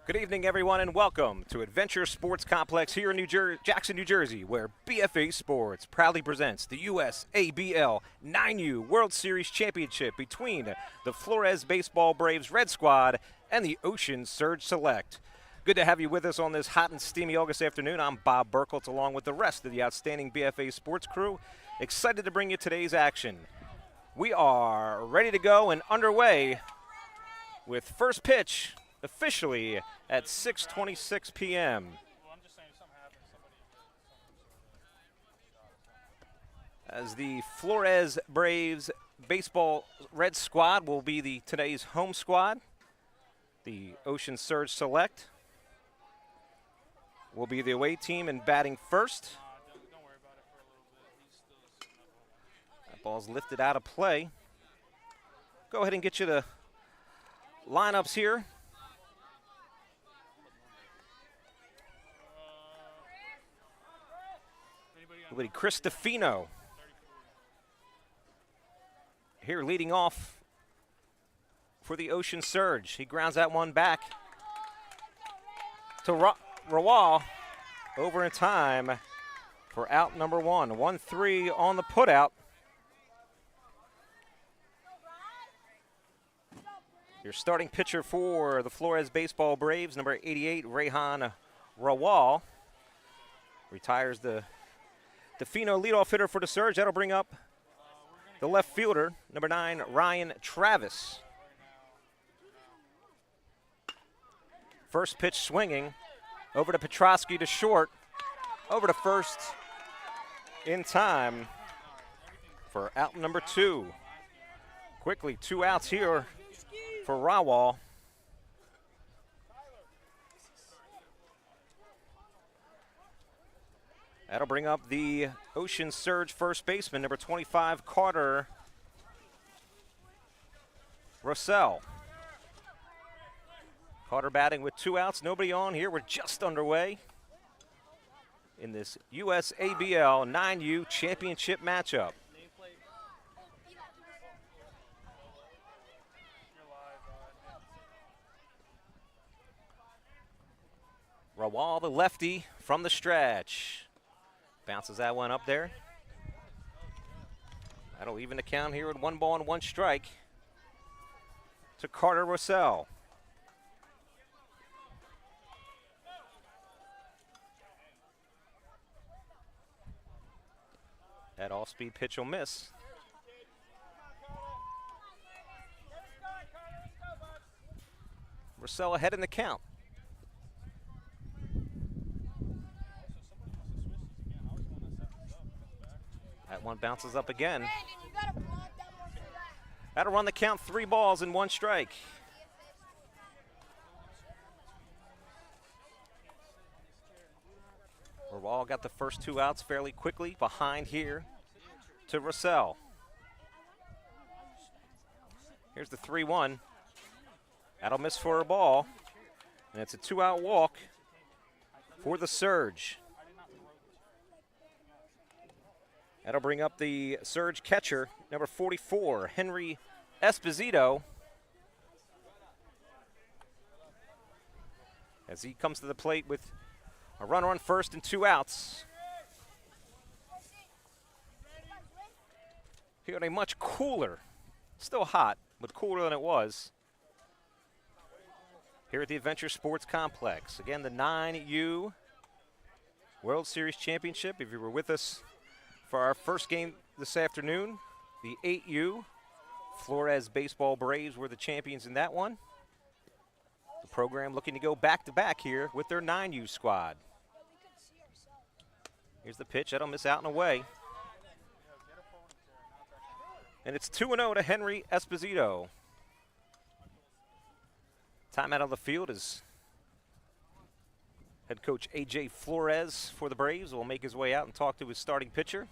Good evening, everyone, and welcome to Adventure Sports Complex here in Jackson, New Jersey, where BFA Sports proudly presents the USABL 9U World Series Championship between the Flores Baseball Braves Red Squad and the Ocean Surge Select. Good to have you with us on this hot and steamy August afternoon. I'm Bob Burkholtz, along with the rest of the outstanding BFA Sports crew. Excited to bring you today's action. We are ready to go and underway with first pitch officially at 6:26 p.m. As the Flores Braves Baseball Red Squad will be today's home squad. The Ocean Surge Select will be the away team and batting first. That ball's lifted out of play. Go ahead and get you the lineups here. Chris Stefino here leading off for the Ocean Surge. He grounds that one back to Rawal over in time for out number one. 1-3 on the putout. Your starting pitcher for the Flores Baseball Braves, number 88, Rehan Rawal, retires the Defino leadoff hitter for the Surge. That'll bring up the left fielder, number 9, Ryan Travis. First pitch swinging over to Petrosky to short, over to first in time for out number 2. Quickly, 2 outs here for Rawal. That'll bring up the Ocean Surge first baseman, number 25, Carter Russell. Carter batting with 2 outs, nobody on here. We're just underway in this USABL 9U championship matchup. Rawal, the lefty, from the stretch. Bounces that one up there. That'll even the count here with 1 ball and 1 strike to Carter Russell. That off-speed pitch will miss. Russell ahead in the count. That one bounces up again. That'll run the count, 3 balls and 1 strike. Rawal got the first 2 outs fairly quickly behind here to Russell. Here's the 3-1. That'll miss for a ball. And it's a 2-out walk for the Surge. That'll bring up the Surge catcher, number 44, Henry Esposito. As he comes to the plate with a runner on first and 2 outs. Here a much cooler, still hot, but cooler than it was here at the Adventure Sports Complex. Again, the 9U World Series Championship. If you were with us for our first game this afternoon, the 8U Flores Baseball Braves were the champions in that one. The program looking to go back-to-back here with their 9U squad. Here's the pitch. That'll miss out and away. And it's 2-0 to Henry Esposito. Time out of the field is head coach A.J. Flores for the Braves will make his way out and talk to his starting pitcher.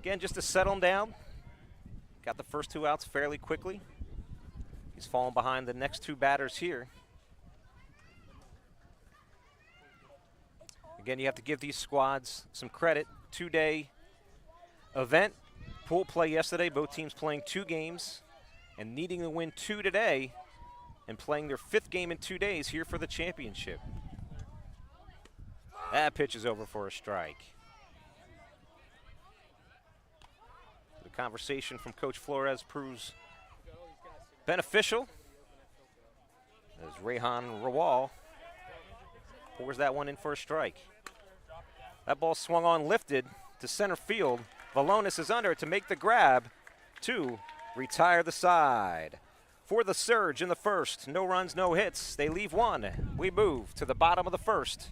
Again, just to settle him down. Got the first 2 outs fairly quickly. He's fallen behind the next 2 batters here. Again, you have to give these squads some credit. 2-day event. Pool play yesterday. Both teams playing 2 games and needing to win 2 today and playing their 5th game in 2 days here for the championship. That pitch is over for a strike. The conversation from Coach Flores proves beneficial as Rehan Rawal pours that one in for a strike. That ball swung on, lifted to center field. Valonis is under to make the grab to retire the side. For the Surge in the first, no runs, no hits. They leave one. We move to the bottom of the first.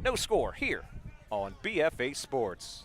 No score here on BFA Sports.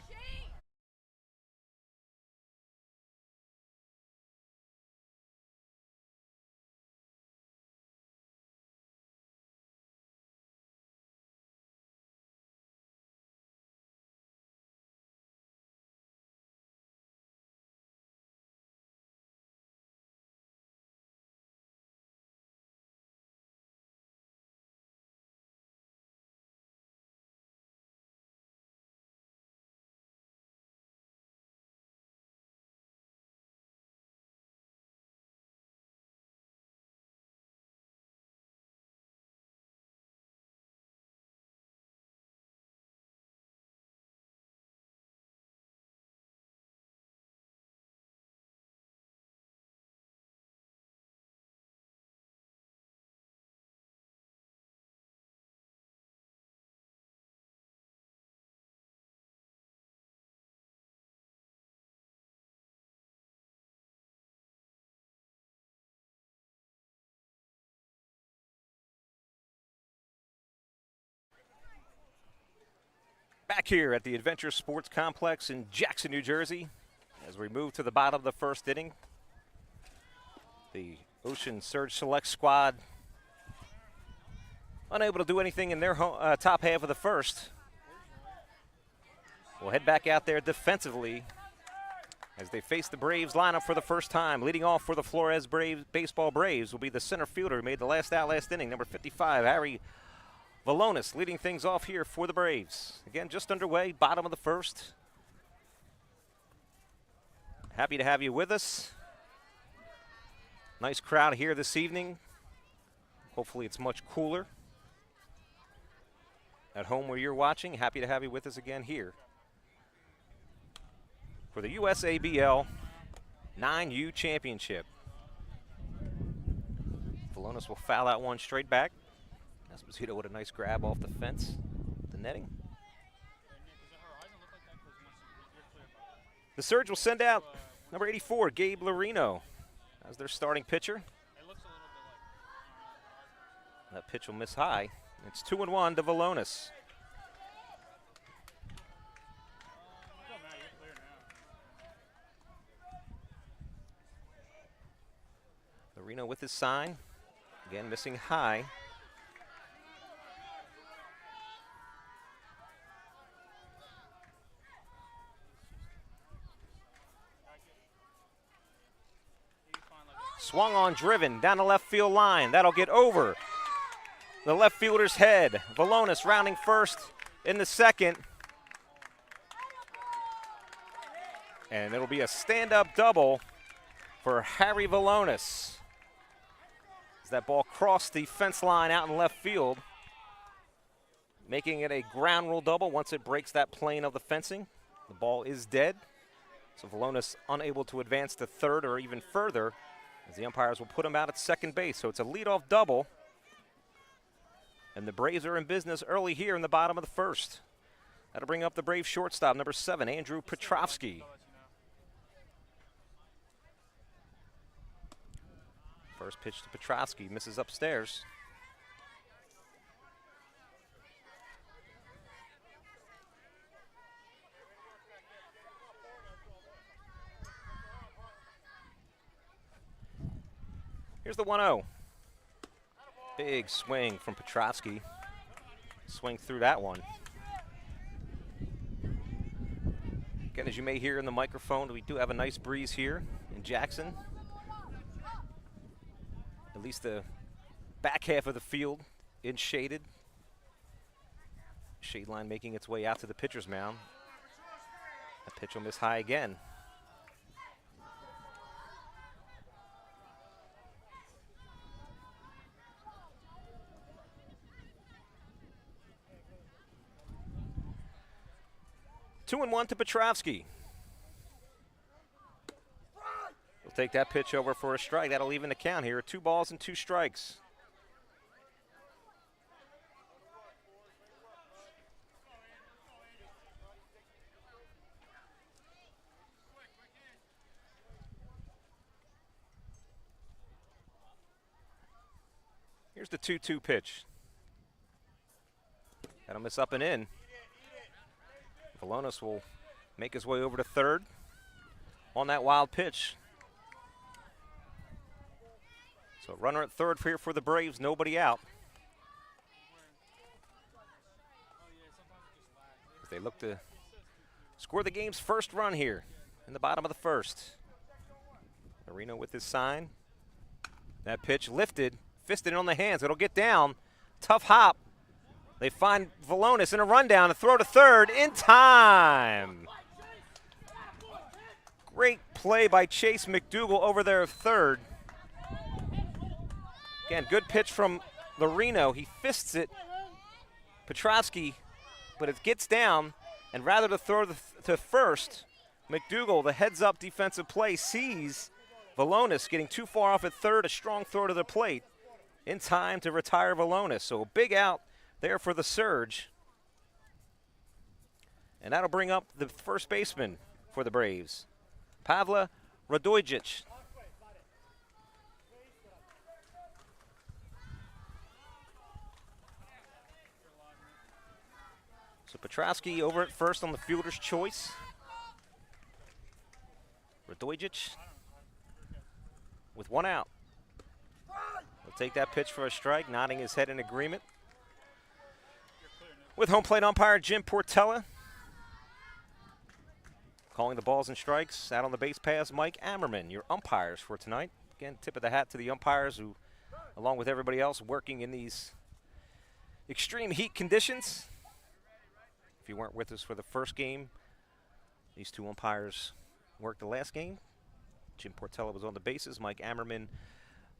Back here at the Adventure Sports Complex in Jackson, New Jersey, as we move to the bottom of the first inning. The Ocean Surge Select squad unable to do anything in their top half of the first. We'll head back out there defensively as they face the Braves lineup for the first time. Leading off for the Flores Baseball Braves will be the center fielder who made the last out last inning, number 55, Harry Valonis, leading things off here for the Braves. Again, just underway, bottom of the first. Happy to have you with us. Nice crowd here this evening. Hopefully it's much cooler at home where you're watching. Happy to have you with us again here for the USABL 9U Championship. Valonis will foul out one straight back. Esposito with a nice grab off the fence, the netting. The Surge will send out number 84, Gabe Larino, as their starting pitcher. That pitch will miss high. It's 2-1 to Valonis. Larino with his sign, again missing high. Swung on, driven down the left field line. That'll get over the left fielder's head. Valonis rounding first in the second. And it'll be a stand-up double for Harry Valonis. As that ball crossed the fence line out in left field, making it a ground rule double once it breaks that plane of the fencing. The ball is dead, so Valonis unable to advance to third or even further, as the umpires will put him out at second base. So it's a leadoff double. And the Braves are in business early here in the bottom of the first. That'll bring up the Braves shortstop, number 7, Andrew Petrovsky. First pitch to Petrovsky, misses upstairs. Here's the 1-0. Big swing from Petrovsky. Swing through that one. Again, as you may hear in the microphone, we do have a nice breeze here in Jackson. At least the back half of the field in shaded. Shade line making its way out to the pitcher's mound. That pitch will miss high again. 1-1 to Petrovsky. We'll take that pitch over for a strike. That'll even the count here. 2 balls and 2 strikes. Here's the 2-2 pitch. That'll miss up and in. Valonis will make his way over to third on that wild pitch. So runner at third here for the Braves, nobody out. As they look to score the game's first run here in the bottom of the first. Marino with his sign. That pitch lifted, fisted on the hands. It'll get down. Tough hop. They find Valonis in a rundown and throw to third in time. Great play by Chase McDougal over there at third. Again, good pitch from Larino. He fists it. Petrovsky, but it gets down, and rather to throw to first, McDougal, the heads-up defensive play, sees Valonis getting too far off at third, a strong throw to the plate in time to retire Valonis. So a big out there for the Surge. And that'll bring up the first baseman for the Braves, Pavla Radojcic. So Petrovsky over at first on the fielder's choice. Radojcic with 1 out. He'll take that pitch for a strike, nodding his head in agreement. With home plate umpire Jim Portella. Calling the balls and strikes. Out on the base paths, Mike Ammerman, your umpires for tonight. Again, tip of the hat to the umpires who, along with everybody else, working in these extreme heat conditions. If you weren't with us for the first game, these 2 umpires worked the last game. Jim Portella was on the bases, Mike Ammerman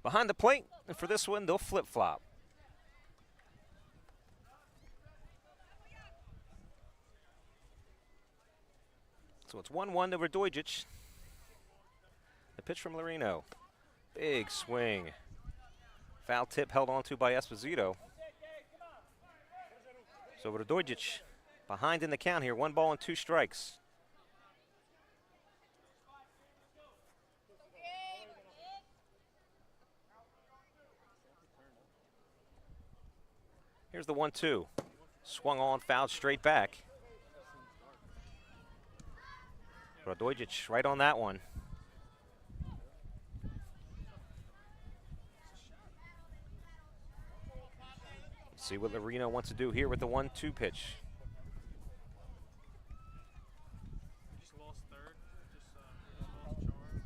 behind the plate. And for this one, they'll flip-flop. So it's 1-1 to Radojcic. The pitch from Larino. Big swing. Foul tip held onto by Esposito. So Radojcic behind in the count here. 1 ball and 2 strikes. Here's the 1-2. Swung on, fouled straight back. Radojcic right on that one. Let's see what Larino wants to do here with the 1-2 pitch.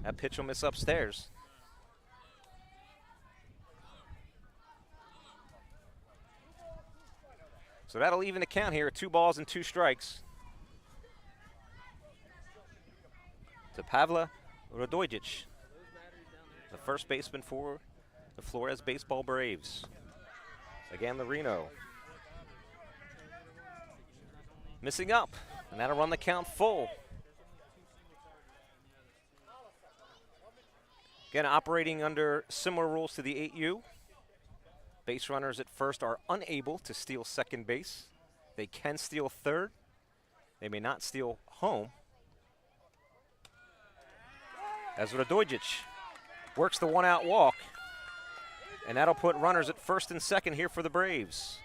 That pitch will miss upstairs. So that'll even the count here, 2 balls and 2 strikes. To Pavla Radojcic, the first baseman for the Flores Baseball Braves. Again, Larino missing up, and that'll run the count full. Again, operating under similar rules to the 8U. Base runners at first are unable to steal second base. They can steal third. They may not steal home. As Radojcic works the 1-out walk, and that'll put runners at first and second here for the Braves,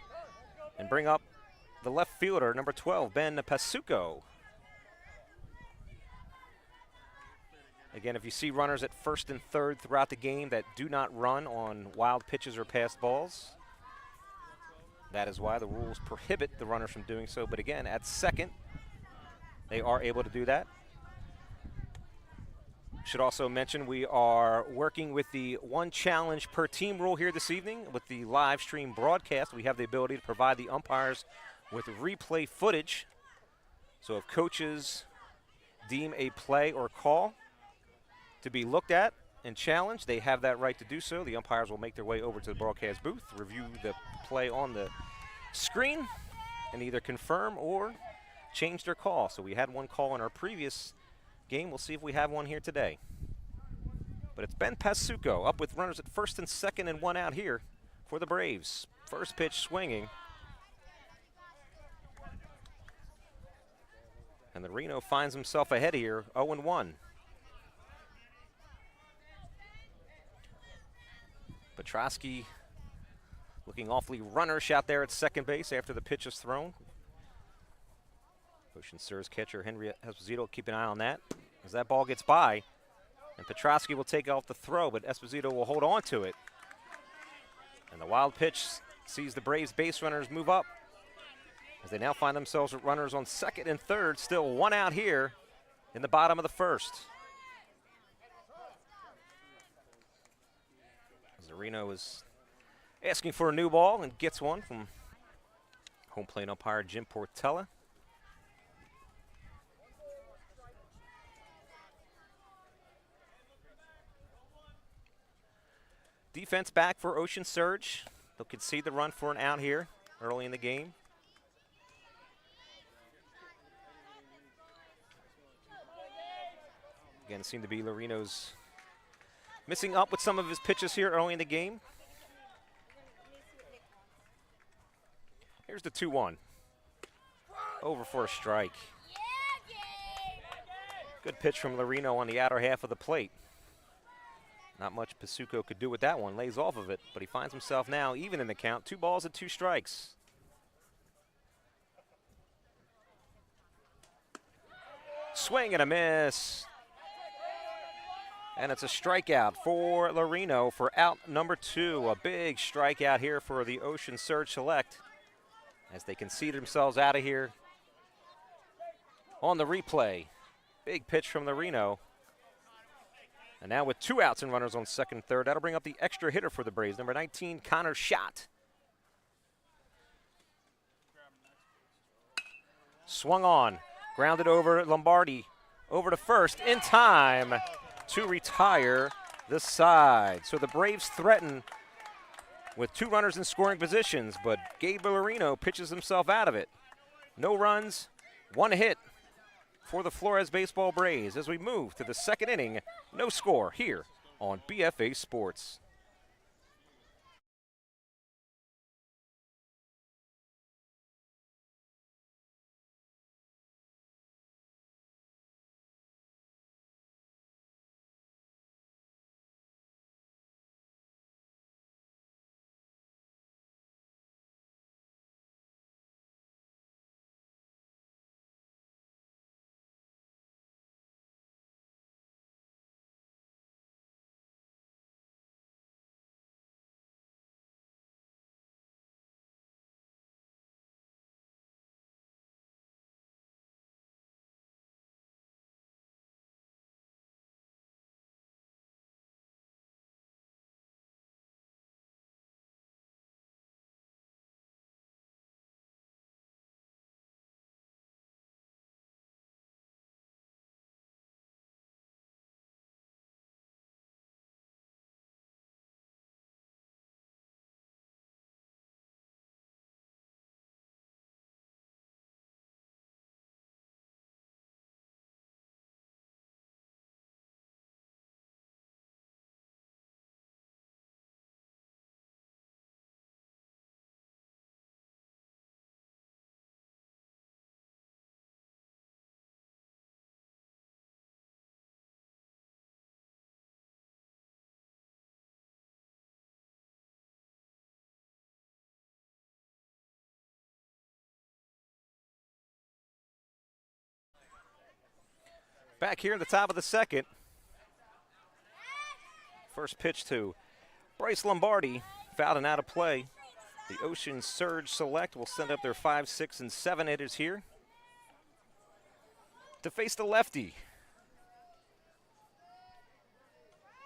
and bring up the left fielder, number 12, Ben Pasuco. Again, if you see runners at first and third throughout the game that do not run on wild pitches or passed balls, that is why the rules prohibit the runners from doing so. But again, at second, they are able to do that. Should also mention we are working with the 1 challenge per team rule here this evening. With the live stream broadcast, we have the ability to provide the umpires with replay footage. So if coaches deem a play or call to be looked at and challenged, they have that right to do so. The umpires will make their way over to the broadcast booth, review the play on the screen, and either confirm or changed their call. So we had one call in our previous game. We'll see if we have one here today. But it's Ben Pasuco up with runners at first and second and one out here for the Braves. First pitch swinging. And the Reno finds himself ahead here, 0-1. Petrosky looking awfully runnerish out there at second base after the pitch is thrown. Ocean Surge catcher Henry Esposito keep an eye on that as that ball gets by. And Petrosky will take off the throw, but Esposito will hold on to it. And the wild pitch sees the Braves base runners move up as they now find themselves with runners on second and third, still one out here in the bottom of the first. Reno is asking for a new ball and gets one from home plate umpire Jim Portella. Defense back for Ocean Surge. They'll concede the run for an out here early in the game. Again, seemed to be Loreno's missing up with some of his pitches here early in the game. Here's the 2-1. Over for a strike. Good pitch from Loreno on the outer half of the plate. Not much Pasuco could do with that one. Lays off of it, but he finds himself now even in the count. 2 balls and 2 strikes. Swing and a miss. And it's a strikeout for Loreno for out number 2. A big strikeout here for the Ocean Surge Select as they concede themselves out of here on the replay. Big pitch from Loreno. And now with 2 outs and runners on second and third, that'll bring up the extra hitter for the Braves, number 19, Connor Schott. Swung on, grounded over Lombardi, over to first, in time to retire the side. So the Braves threaten with 2 runners in scoring positions, but Gabe Loreno pitches himself out of it. No runs, 1 hit for the Flores Baseball Braves as we move to the second inning. No score here on BFA Sports. Back here at the top of the second. First pitch to Bryce Lombardi, fouled and out of play. The Ocean Surge Select will send up their 5, 6, and 7 hitters here to face the lefty,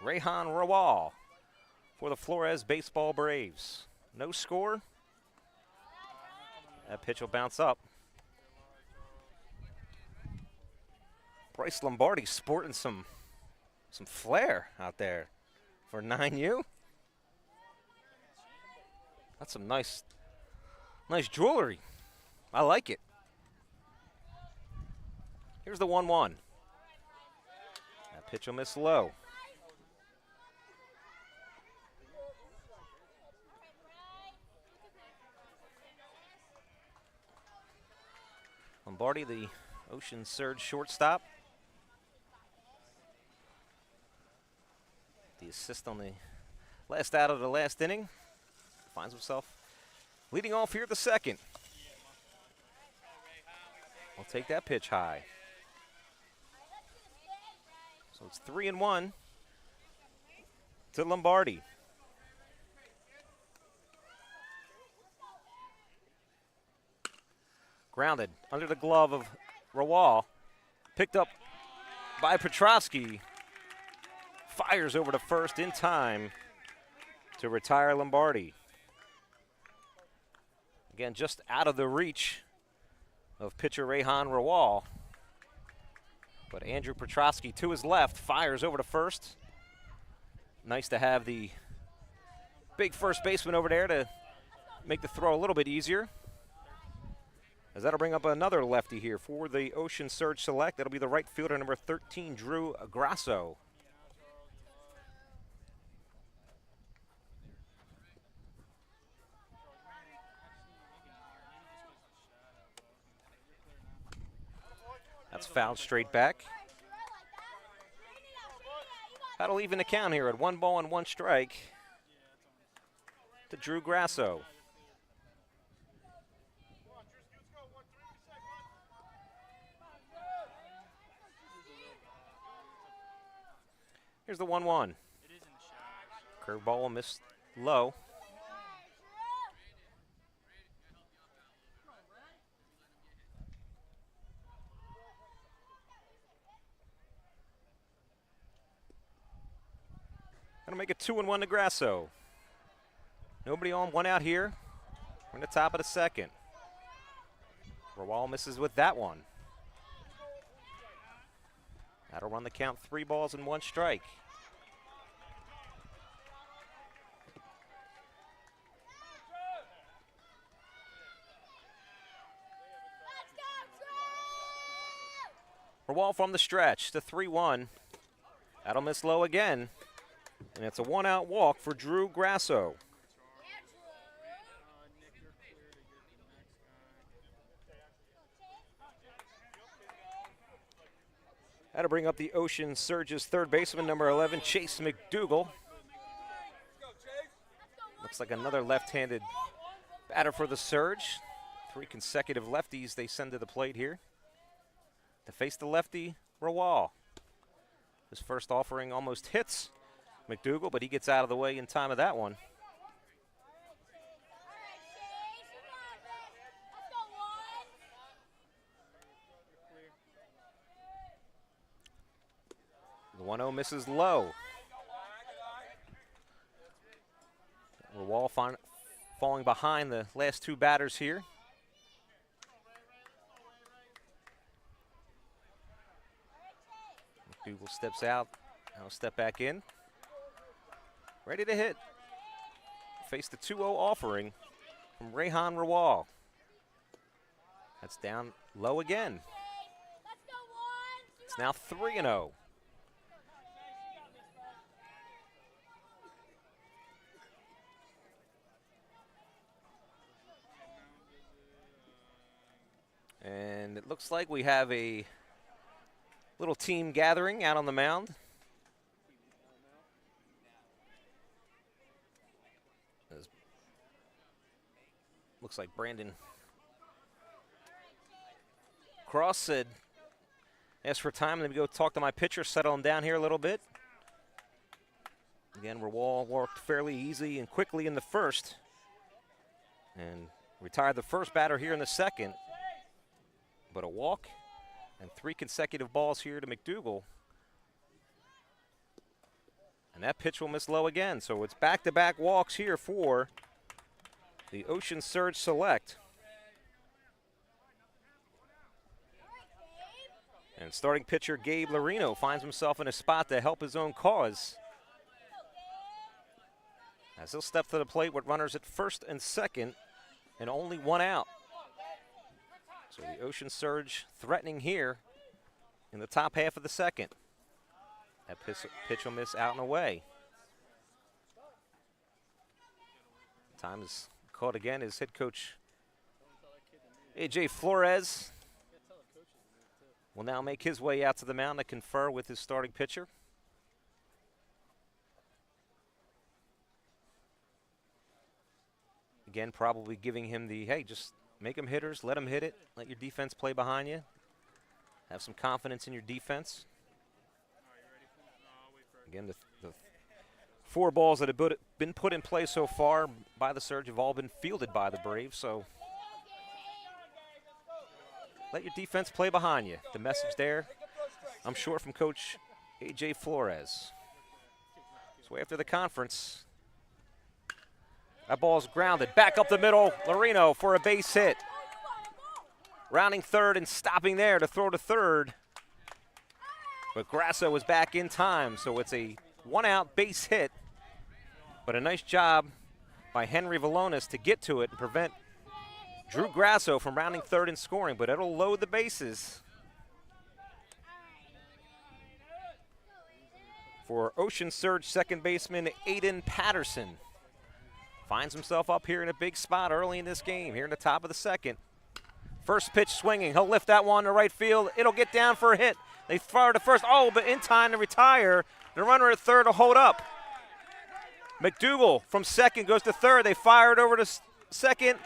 Rehan Rawal, for the Flores Baseball Braves. No score. That pitch will bounce up. Bryce Lombardi sporting some flair out there for 9U. That's some nice jewelry. I like it. Here's the 1-1. That pitch will miss low. Lombardi, the Ocean Surge shortstop. The assist on the last out of the last inning. Finds himself leading off here at the second. I'll take that pitch high. So it's 3-1 to Lombardi. Grounded under the glove of Rawal. Picked up by Petrovsky. Fires over to first in time to retire Lombardi. Again, just out of the reach of pitcher Rehan Rawal. But Andrew Petrovsky to his left fires over to first. Nice to have the big first baseman over there to make the throw a little bit easier. As that'll bring up another lefty here for the Ocean Surge Select. That'll be the right fielder, number 13, Drew Grasso. That's fouled straight back. That'll even the count here at 1 ball and 1 strike to Drew Grasso. Here's the 1-1. Curveball will miss low. That'll make it 2-1 to Grasso. Nobody on, 1 out here. We're in the top of the second. Rawal misses with that one. That'll run the count, 3 balls and 1 strike. Rawal from the stretch to 3-1. That'll miss low again. And it's a 1-out walk for Drew Grasso. That'll bring up the Ocean Surge's third baseman, number 11, Chase McDougal. Looks like another left-handed batter for the Surge. 3 consecutive lefties they send to the plate here. To face the lefty, Rawal. His first offering almost hits McDougal, but he gets out of the way in time of that one. The 1-0 misses low. Rawal falling behind the last 2 batters here. McDougal steps out. Now step back in. Ready to hit. Face the 2-0 offering from Rehan Rawal. That's down low again. It's now 3-0. And it looks like we have a little team gathering out on the mound. Looks like Brandon Cross said, asked for time, let me go talk to my pitcher, settle him down here a little bit. Again, Rawal worked fairly easy and quickly in the first and retired the first batter here in the second. But a walk and 3 consecutive balls here to McDougal. And that pitch will miss low again. So it's back-to-back walks here for the Ocean Surge Select. And starting pitcher Gabe Larino finds himself in a spot to help his own cause, as he'll step to the plate with runners at first and second and only 1 out. So the Ocean Surge threatening here in the top half of the second. That pitch will miss out and away. Time is called again as head coach A.J. Flores will now make his way out to the mound to confer with his starting pitcher. Again, probably giving him the, hey, just make them hitters, let them hit it, let your defense play behind you. Have some confidence in your defense. Again, the 4 balls that have been put in play so far by the Surge have all been fielded by the Braves, so let your defense play behind you. The message there, I'm sure, from Coach A.J. Flores. So after the conference, that ball's grounded. Back up the middle, Lorino for a base hit. Rounding third and stopping there to throw to third. But Grasso was back in time, so it's a 1-out base hit. But a nice job by Henry Valonis to get to it and prevent Drew Grasso from rounding third and scoring, but it'll load the bases for Ocean Surge second baseman Aiden Patterson. Finds himself up here in a big spot early in this game, here in the top of the second. First pitch swinging, he'll lift that one to right field. It'll get down for a hit. They fire to first, but in time to retire. The runner at third will hold up. McDougal from second goes to third. They fire it over to second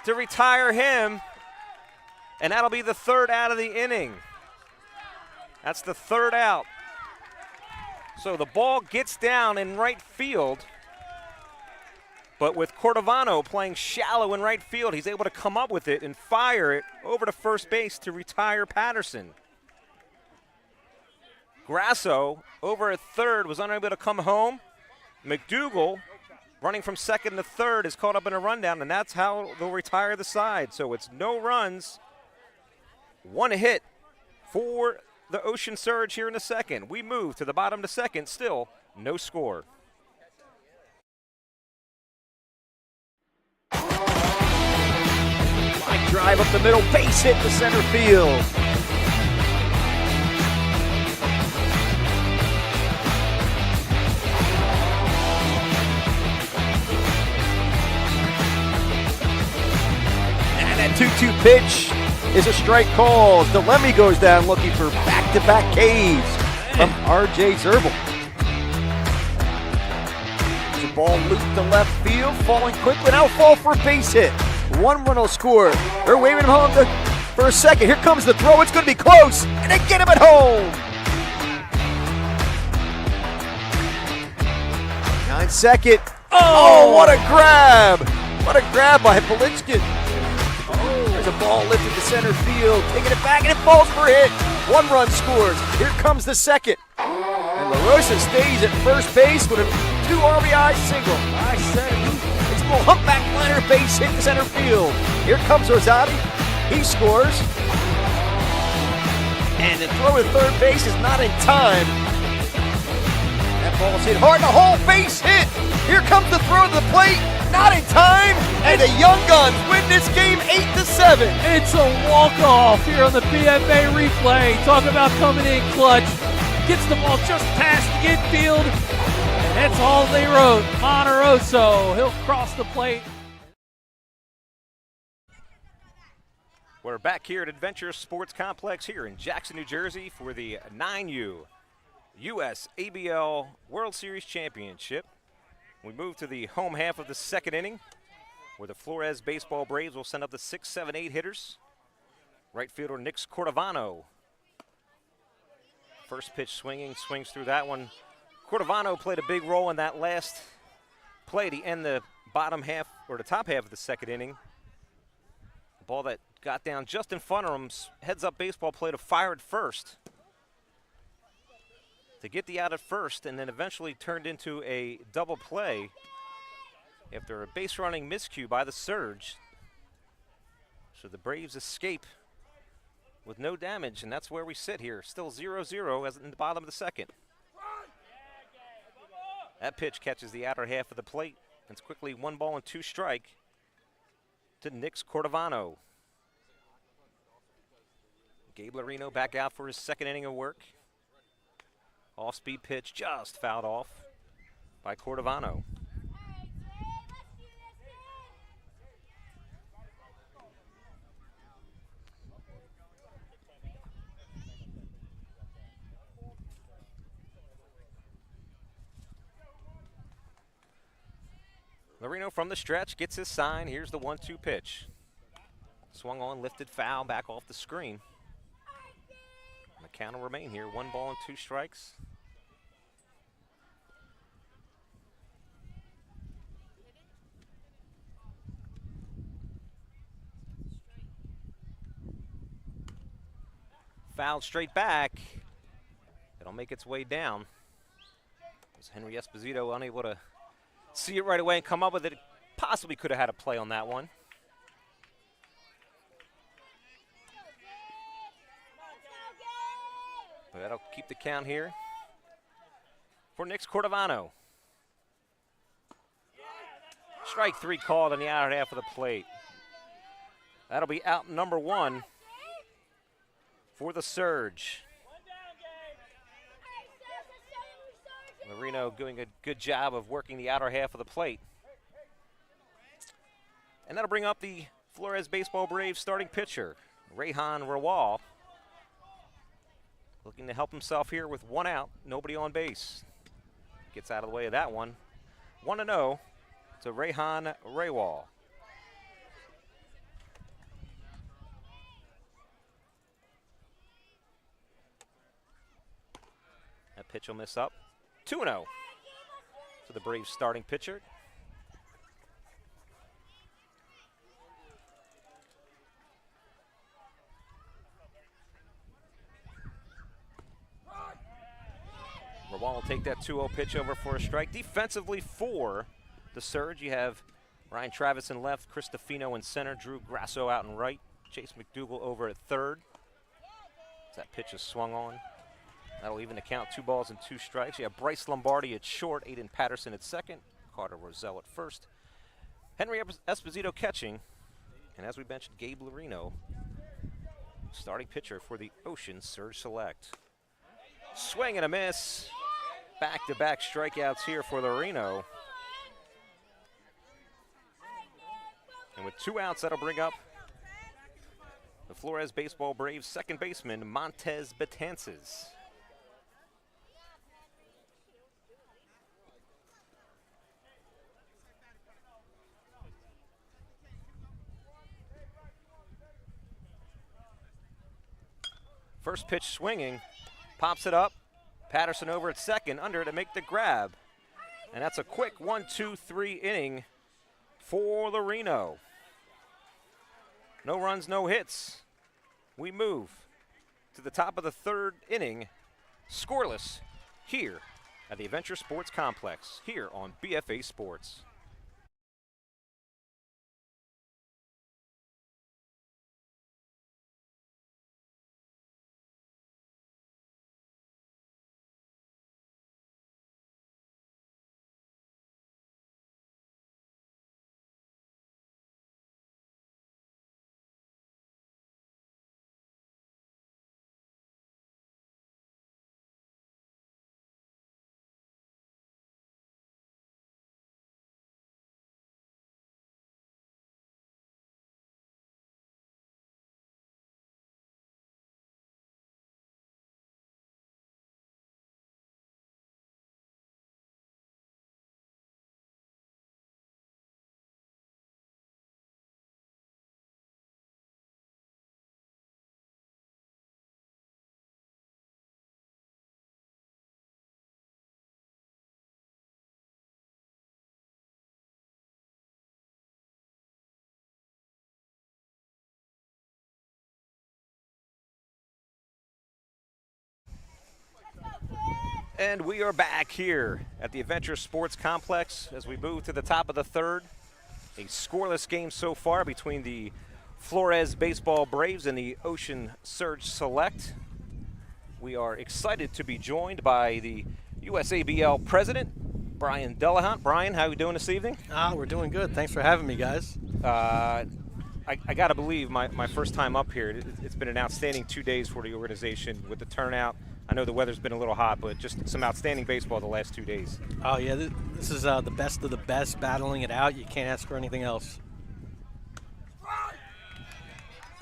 to retire him, and that'll be the 3rd out of the inning. That's the 3rd out. So the ball gets down in right field, but with Cordovano playing shallow in right field, he's able to come up with it and fire it over to first base to retire Patterson. Grasso over at third was unable to come home. McDougal, running from second to third, is caught up in a rundown, and that's how they'll retire the side. So it's no runs, 1 hit for the Ocean Surge here in the second. We move to the bottom of the second, still no score. Line drive up the middle, base hit to center field. That 2-2 pitch is a strike call. DeLemme goes down looking for back-to-back Ks from R.J. Usabl. The ball looped to left field, falling quickly. Now fall for a base hit. 1 run will score. They're waving him home for a second. Here comes the throw. It's going to be close, and they get him at home. 9-second. Oh, what a grab! What a grab by Polichkin. There's a ball lifted to center field, taking it back, and it falls for a hit. 1 run scores. Here comes the second. And LaRosa stays at first base with a 2 RBI single. I said it's a little humpback liner base hit to center field. Here comes Rosati. He scores. And the throw to third base is not in time. That ball's hit hard, and a whole base hit. Here comes the throw to the plate. Not in time, and the Young Guns win this game 8-7. It's a walk-off here on the PFA replay. Talk about coming in clutch. Gets the ball just past the infield, and that's all they wrote. Monteroso, he'll cross the plate. We're back here at Adventure Sports Complex here in Jackson, New Jersey for the 9U U.S. ABL World Series Championship. We move to the home half of the second inning, where the Flores Baseball Braves will send up the 6, 7, 8 hitters. Right fielder Nick Cordovano. First pitch swinging, swings through that one. Cordovano played a big role in that last play to end the bottom half, or the top half of the second inning. The ball that got down just in front of him, heads-up baseball play to fire at first, to get the out at first, and then eventually turned into a double play after a base running miscue by the Surge. So the Braves escape with no damage, and that's where we sit here. Still 0-0 as in the bottom of the second. That pitch catches the outer half of the plate. It's quickly 1 ball and 2 strike to Nick Cordovano. Gabe Lorino back out for his second inning of work. Off-speed pitch just fouled off by Cordovano. Lorino from the stretch gets his sign. Here's the 1-2 pitch. Swung on, lifted foul, back off the screen. And the count will remain here. 1 ball and 2 strikes. Fouled straight back. It'll make its way down. Was Henry Esposito unable to see it right away and come up with it? Possibly could have had a play on that one. But that'll keep the count here for Nick Cordovano. Strike 3 called on the outer half of the plate. That'll be out number 1 for the Surge. Lorino doing a good job of working the outer half of the plate. And that'll bring up the Flores Baseball Braves starting pitcher, Rehan Rawal. Looking to help himself here with 1 out, nobody on base. Gets out of the way of that one. 1-0 to Rehan Rawal. That pitch will miss up. 2-0 to the Braves starting pitcher. Rawal will take that 2-0 pitch over for a strike. Defensively for the Surge, you have Ryan Travis in left, Chris Stefano in center, Drew Grasso out in right, Chase McDougal over at third. As that pitch is swung on. That'll even the count, 2 balls and 2 strikes. You have Bryce Lombardi at short, Aiden Patterson at second, Carter Roselle at first. Henry Esposito catching, and as we mentioned, Gabe Lorino, starting pitcher for the Ocean Surge Select. Swing and a miss. Back-to-back strikeouts here for Lorino. And with 2 outs, that'll bring up the Flores Baseball Braves second baseman, Montez Betances. First pitch swinging, pops it up. Patterson over at second, under to make the grab. And that's a quick 1-2-3 inning for Lorino. No runs, no hits. We move to the top of the 3rd inning, scoreless, here at the Adventure Sports Complex, here on BFA Sports. And we are back here at the Adventure Sports Complex as we move to the top of the 3rd. A scoreless game so far between the Flores Baseball Braves and the Ocean Surge Select. We are excited to be joined by the USABL president, Brian Delahunt. Brian, how are you doing this evening? We're doing good. Thanks for having me, guys. I I got to believe my first time up here, it's been an outstanding 2 days for the organization with the turnout. I know the weather's been a little hot, but just some outstanding baseball the last 2 days. Oh, yeah, this is the best of the best battling it out. You can't ask for anything else.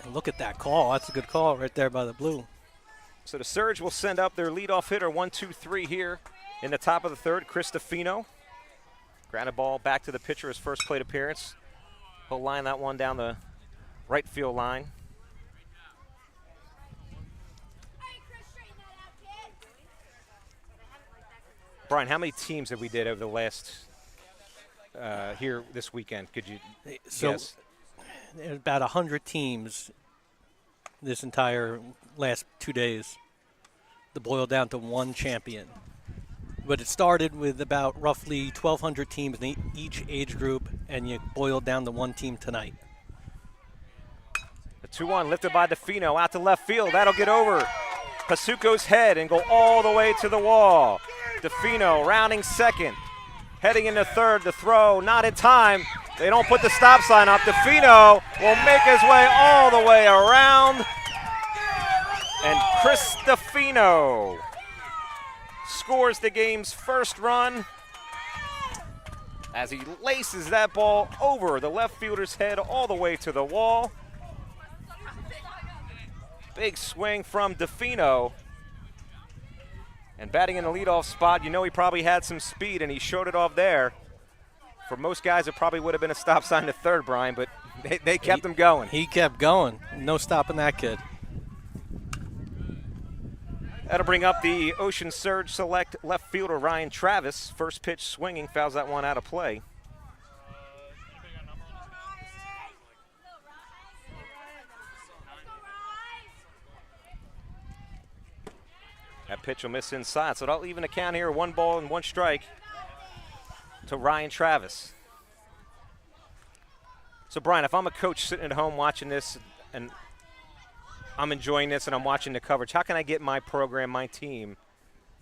And look at that call. That's a good call right there by the blue. So the Surge will send up their leadoff hitter 1-2-3 here in the top of the third, Chris DeFino. Grounded ball back to the pitcher, his first plate appearance. He'll line that one down the right field line. Brian, how many teams have we did over the last here this weekend? Could you guess? There's about 100 teams this entire last 2 days to boil down to one champion. But it started with about roughly 1,200 teams in each age group, and you boiled down to one team tonight. The 2-1 lifted by DeFino out to left field. That'll get over Pasuko's head and go all the way to the wall. DeFino rounding second, heading into third. The throw not in time. They don't put the stop sign up. DeFino will make his way all the way around. And Chris DeFino scores the game's first run as he laces that ball over the left fielder's head all the way to the wall. Big swing from DeFino. And batting in the leadoff spot, you know he probably had some speed, and he showed it off there. For most guys, it probably would have been a stop sign to third, Brian, but they kept him going. He kept going. No stopping that kid. That'll bring up the Ocean Surge select left fielder Ryan Travis. First pitch swinging, fouls that one out of play. That pitch will miss inside, so that'll even the count here. 1 ball and 1 strike to Ryan Travis. So, Brian, if I'm a coach sitting at home watching this and I'm enjoying this and I'm watching the coverage, how can I get my program, my team,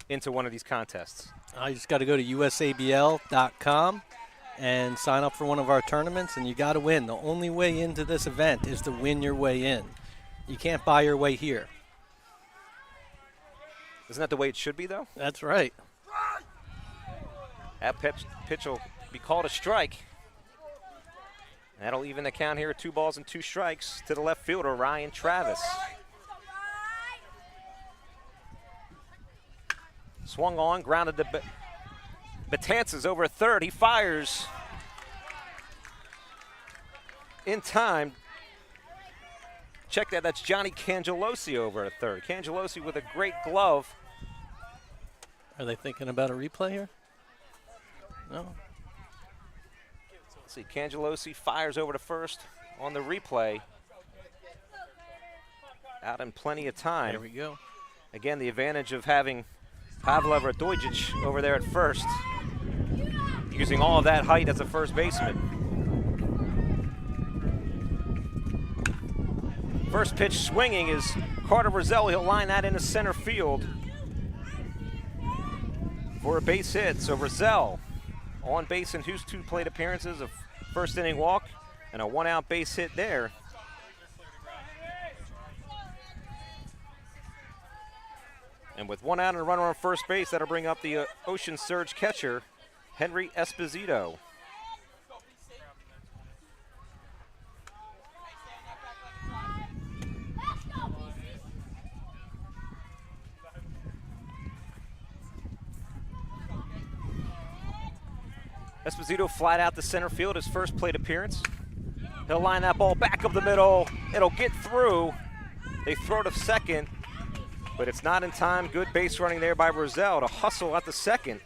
into one of these contests? You just got to go to usabl.com and sign up for one of our tournaments, and you got to win. The only way into this event is to win your way in. You can't buy your way here. Isn't that the way it should be, though? That's right. That pitch will be called a strike. That'll even the count here, 2 balls and 2 strikes to the left fielder, Ryan Travis. Swung on, grounded to Betances over at third. He fires in time. Check that, that's Johnny Cangelosi over at third. Cangelosi with a great glove. Are they thinking about a replay here? No. Let's see, Cangelosi fires over to first on the replay. Out in plenty of time. There we go. Again, the advantage of having Pavlov or Dojcic over there at first, using all of that height as a first baseman. First pitch swinging is Carter Rosell. He'll line that into center field for a base hit. So Rosell on base in whose 2 plate appearances, a first inning walk and a 1-out base hit there. And with 1 out and a runner on first base, that'll bring up the Ocean Surge catcher, Henry Esposito. Esposito flied out to center field, his first plate appearance. He'll line that ball back up the middle. It'll get through. They throw to second, but it's not in time. Good base running there by Rosell to hustle at the second.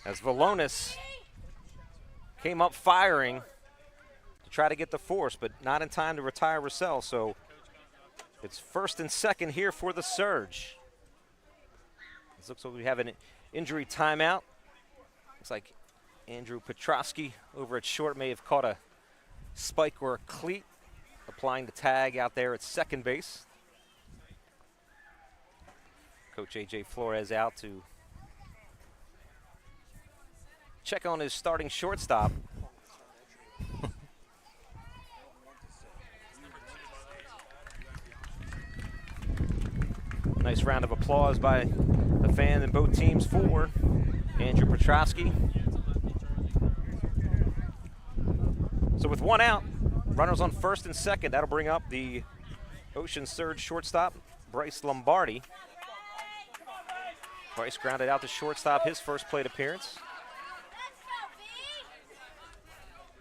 As Valonis came up firing to try to get the force, but not in time to retire Rosell. So it's first and second here for the Surge. This looks like we have an injury timeout. Looks like Andrew Petrosky over at short may have caught a spike or a cleat, applying the tag out there at second base. Coach A.J. Flores out to check on his starting shortstop. round of applause by the fans in both teams for Andrew Petrosky. So with one out, runners on first and second, that'll bring up the Ocean Surge shortstop, Bryce Lombardi. Bryce grounded out to shortstop, his first plate appearance.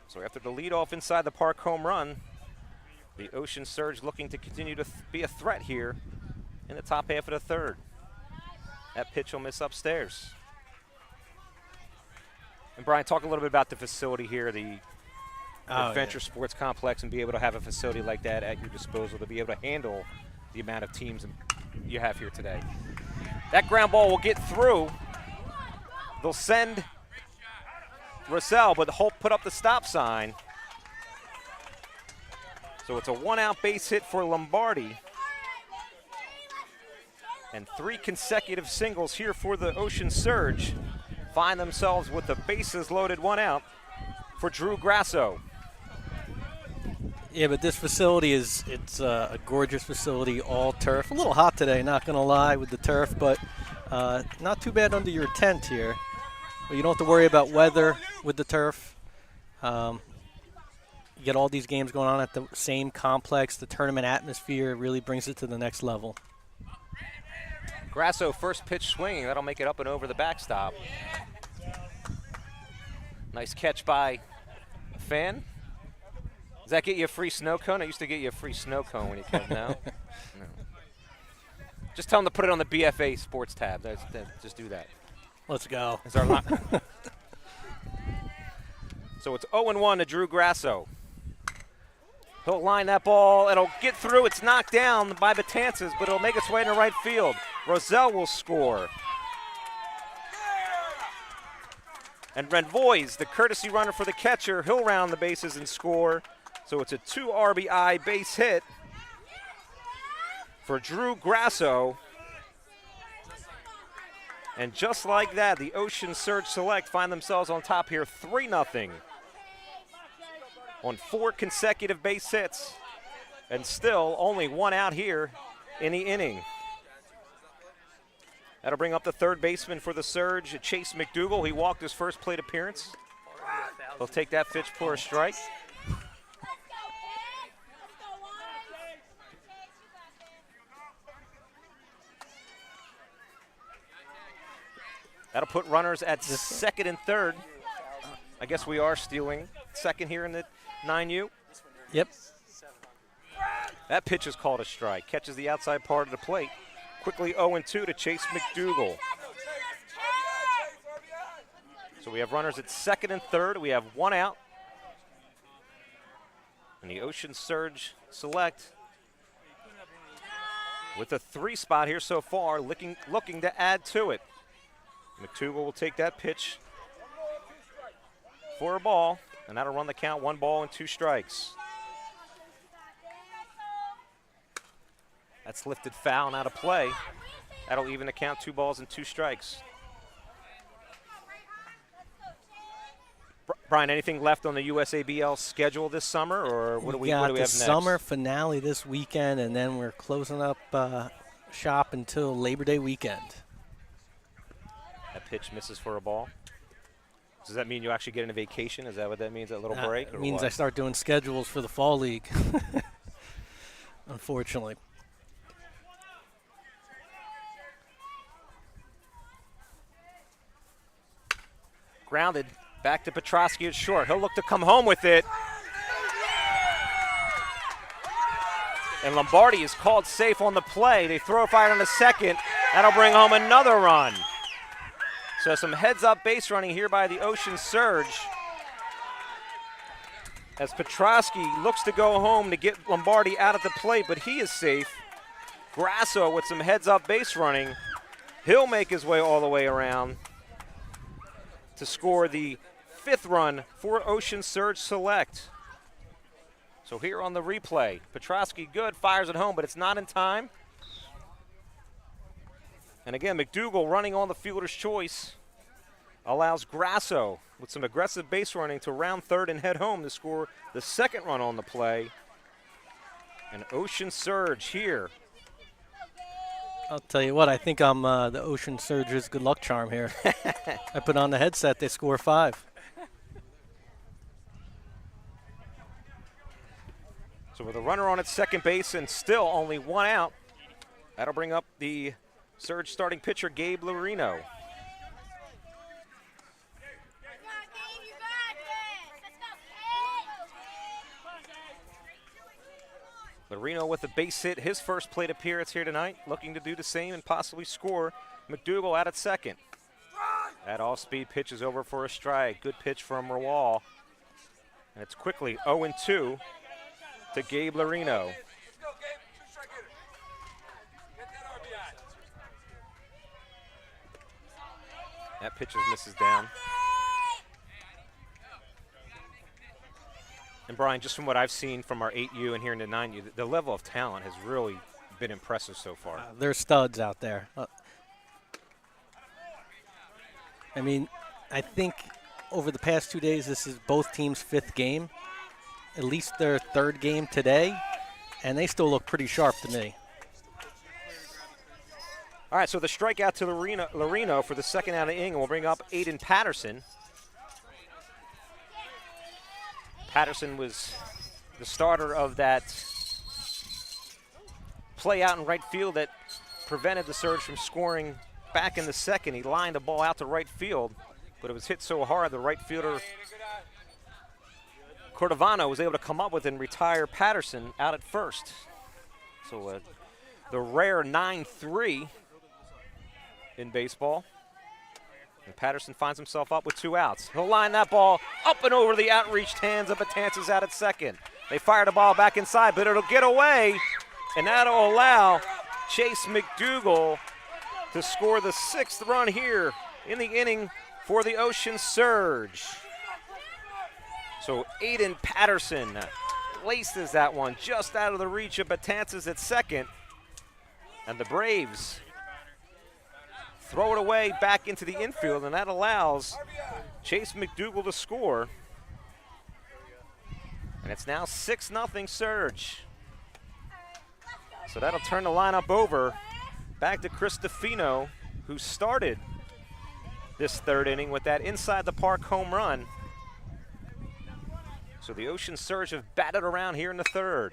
So after the leadoff inside the park home run, the Ocean Surge looking to continue to be a threat here in the top half of the third. That pitch will miss upstairs. And Brian, talk a little bit about the facility here, the Adventure Sports Complex, and be able to have a facility like that at your disposal to be able to handle the amount of teams you have here today. That ground ball will get through. They'll send Russell, but Holt put up the stop sign. So it's a one-out base hit for Lombardi. And 3 consecutive singles here for the Ocean Surge. Find themselves with the bases loaded, one out for Drew Grasso. Yeah, but this facility it's a gorgeous facility, all turf. A little hot today, not going to lie, with the turf, but not too bad under your tent here. But you don't have to worry about weather with the turf. You get all these games going on at the same complex. The tournament atmosphere really brings it to the next level. Grasso first pitch swinging. That'll make it up and over the backstop. Nice catch by Fan. Does that get you a free snow cone? I used to get you a free snow cone when you come now. No. Just tell them to put it on the BFA Sports tab. Just do that. Let's go. It's our So it's 0-1 to Drew Grasso. He'll line that ball. It'll get through. It's knocked down by Betances, but it'll make its way into right field. Roselle will score. And Renvois, the courtesy runner for the catcher, he'll round the bases and score. So it's a 2 RBI base hit for Drew Grasso. And just like that, the Ocean Surge Select find themselves on top here 3-0 on 4 consecutive base hits. And still only one out here in the inning. That'll bring up the third baseman for the Surge, Chase McDougal. He walked his first plate appearance. He'll take that pitch for a strike. That'll put runners at second and third. I guess we are stealing second here in the 9U. Yep. That pitch is called a strike. Catches the outside part of the plate. Quickly 0-2 to Chase McDougal. So we have runners at second and third. We have one out. And the Ocean Surge Select with a 3 spot here so far, looking to add to it. McDougal will take that pitch for a ball, and that'll run the count 1 ball and 2 strikes. That's lifted foul and out of play. That'll even the count 2 balls and 2 strikes. Brian, anything left on the USABL schedule this summer, or what do we have next? Summer finale this weekend, and then we're closing up shop until Labor Day weekend. That pitch misses for a ball. Does that mean you actually get a vacation? Is that what that means, that little break? It means I start doing schedules for the fall league, unfortunately. Grounded. Back to Petrosky at short. He'll look to come home with it. And Lombardi is called safe on the play. They throw a fire on the second. That'll bring home another run. So some heads-up base running here by the Ocean Surge. As Petrosky looks to go home to get Lombardi out at the plate, but he is safe. Grasso with some heads-up base running. He'll make his way all the way around to score the 5th run for Ocean Surge Select. So here on the replay, Petrosky good, fires it home, but it's not in time. And again, McDougal running on the fielder's choice allows Grasso with some aggressive base running to round third and head home to score the 2nd run on the play. And Ocean Surge here I'll tell you what, I think I'm the Ocean Surge's good luck charm here. I put on the headset, they score 5. So with a runner on at second base and still only 1 out, that'll bring up the Surge starting pitcher, Gabe Lorino. Lorino with a base hit, his first plate appearance here tonight, looking to do the same and possibly score. McDougal out at second. That off-speed pitch is over for a strike. Good pitch from Rawal. And it's quickly 0-2 to Gabe Lorino. That pitch misses down. And Brian, just from what I've seen from our 8U and here in the 9U, the level of talent has really been impressive so far. There's studs out there. I mean, I think over the past 2 days, this is both teams' 5th game, at least their 3rd game today, and they still look pretty sharp to me. All right, so the strikeout to Lorino for the second out of the inning will bring up Aiden Patterson. Patterson was the starter of that play out in right field that prevented the Surge from scoring back in the second. He lined the ball out to right field, but it was hit so hard the right fielder Cordovano was able to come up with and retire Patterson out at first. So the rare 9-3 in baseball. And Patterson finds himself up with 2 outs. He'll line that ball up and over the outreached hands of Betances out at second. They fire the ball back inside, but it'll get away, and that'll allow Chase McDougal to score the 6th run here in the inning for the Ocean Surge. So Aiden Patterson laces that one just out of the reach of Betances at second, and the Braves throw it away back into the infield, and that allows Chase McDougal to score. And it's now 6-0 Surge. So that'll turn the lineup over back to Chris DeFino, who started this 3rd inning with that inside the park home run. So the Ocean Surge have batted around here in the 3rd.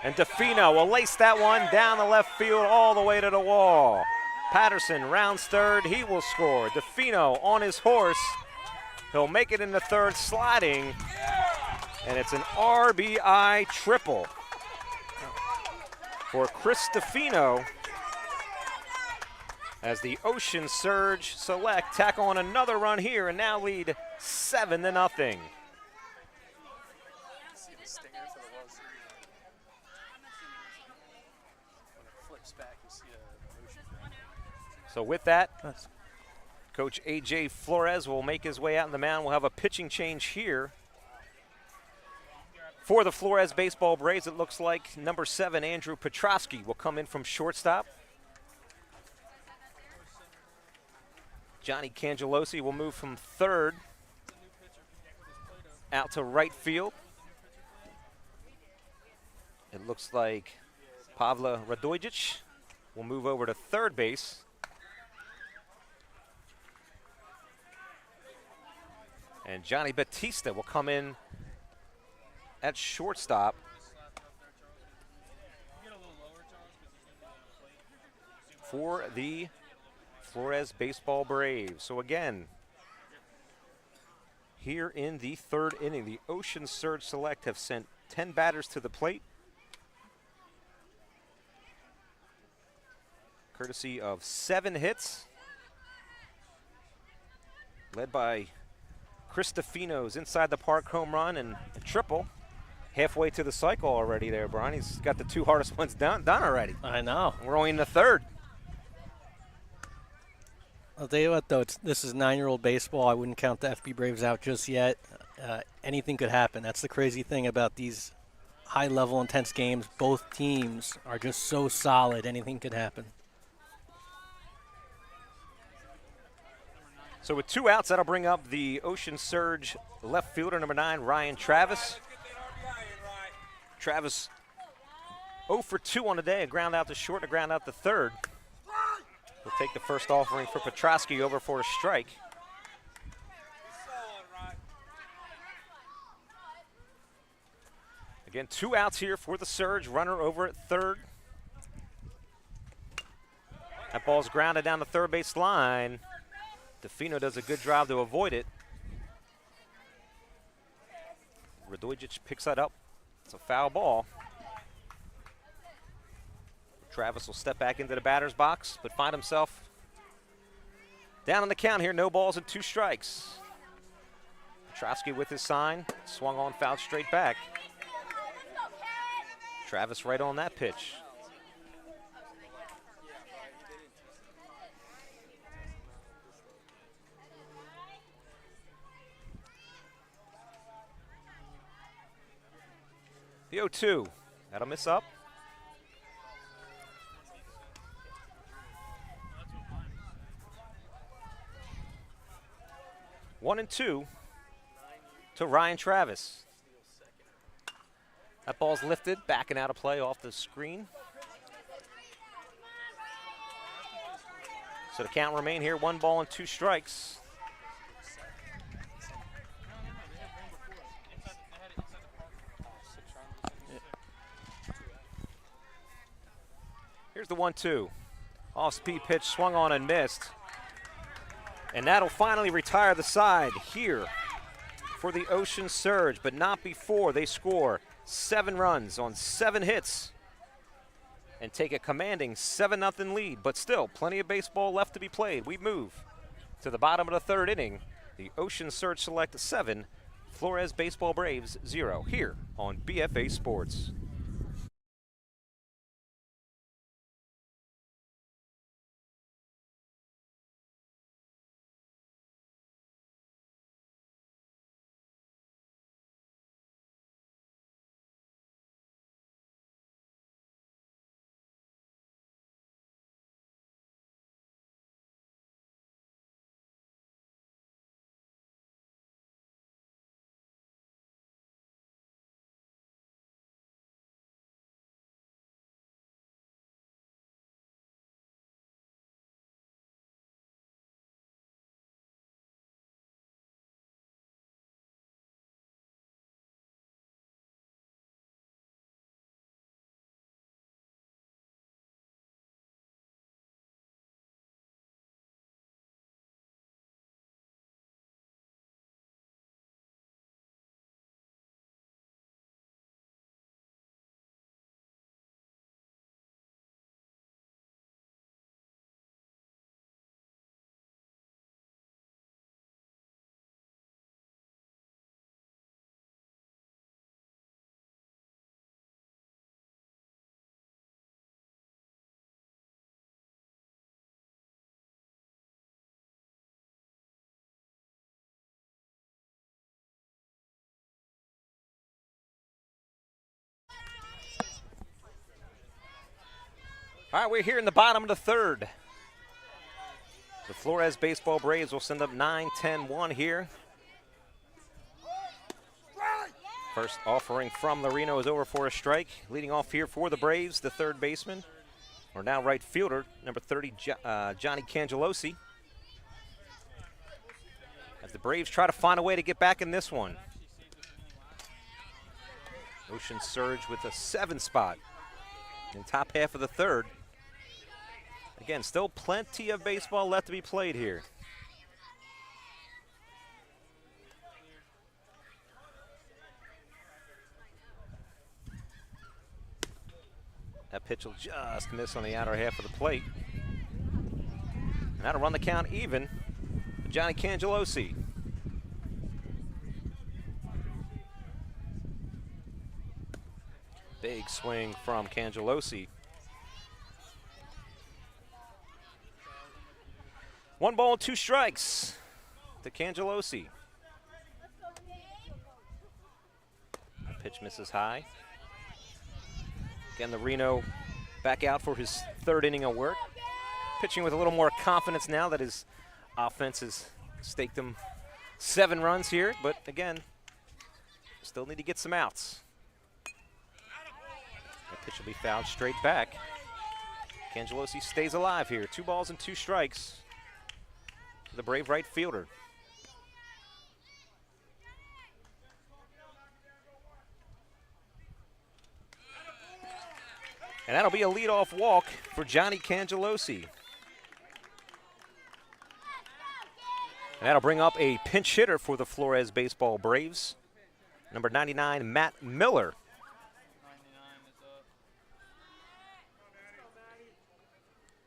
And DeFino will lace that one down the left field all the way to the wall. Patterson rounds 3rd, he will score. DeFino on his horse. He'll make it in the 3rd, sliding, and it's an RBI triple for Chris DeFino as the Ocean Surge Select tack on another run here and now lead 7-0. So with that, Coach A.J. Flores will make his way out in the mound. We'll have a pitching change here. For the Flores baseball Braves, it looks like number 7, Andrew Petrosky, will come in from shortstop. Johnny Cangelosi will move from 3rd out to right field. It looks like Pavla Radojic will move over to 3rd base. And Johnny Batista will come in at shortstop. For the Flores baseball Braves. So again, here in the 3rd inning, the Ocean Surge Select have sent 10 batters to the plate, courtesy of 7 hits, led by Chris DeFino's inside the park home run and a triple. Halfway to the cycle already there, Brian. He's got the 2 hardest ones done already. I know. We're only in the 3rd. I'll tell you what, though, this is 9-year-old baseball. I wouldn't count the FB Braves out just yet. Anything could happen. That's the crazy thing about these high-level, intense games. Both teams are just so solid. Anything could happen. So with 2 outs, that'll bring up the Ocean Surge left fielder, number 9, Ryan Travis. Travis 0 for 2 on the day, a ground out to short, a ground out to 3rd. He'll take the first offering for Petrosky over for a strike. Again, 2 outs here for the Surge. Runner over at third. That ball's grounded down the third base line. DeFino does a good job to avoid it. Radojic picks that up. It's a foul ball. Travis will step back into the batter's box, but find himself down on the count here. No balls and 2 strikes. Petrosky with his sign. Swung on, fouled straight back. Travis right on that pitch. The 0-2. That'll miss up. One and 2 to Ryan Travis. That ball's lifted, backing out of play off the screen. So the count remain here, 1 ball and 2 strikes. Here's the 1-2. Off-speed pitch, swung on and missed. And that'll finally retire the side here for the Ocean Surge, but not before they score 7 runs on 7 hits and take a commanding 7-0 lead. But still, plenty of baseball left to be played. We move to the bottom of the 3rd inning. The Ocean Surge select 7, Flores Baseball Braves 0 here on BFA Sports. All right, we're here in the bottom of the 3rd. The Flores Baseball Braves will send up 9-10-1 here. First offering from Loreno is over for a strike. Leading off here for the Braves, the 3rd baseman, or now right fielder, number 30, Johnny Cangelosi. As the Braves try to find a way to get back in this one. Ocean Surge with a 7 spot in top half of the 3rd. Again, still plenty of baseball left to be played here. That pitch will just miss on the outer half of the plate. And that'll run the count even for Johnny Cangelosi. Big swing from Cangelosi. 1 ball and 2 strikes to Cangelosi. Pitch misses high. Again, the Reno back out for his 3rd inning of work. Pitching with a little more confidence now that his offense has staked him 7 runs here. But again, still need to get some outs. That pitch will be fouled straight back. Cangelosi stays alive here. 2 balls and 2 strikes to the Brave right fielder. And that'll be a leadoff walk for Johnny Cangelosi. And that'll bring up a pinch hitter for the Flores Baseball Braves. Number 99, Matt Miller.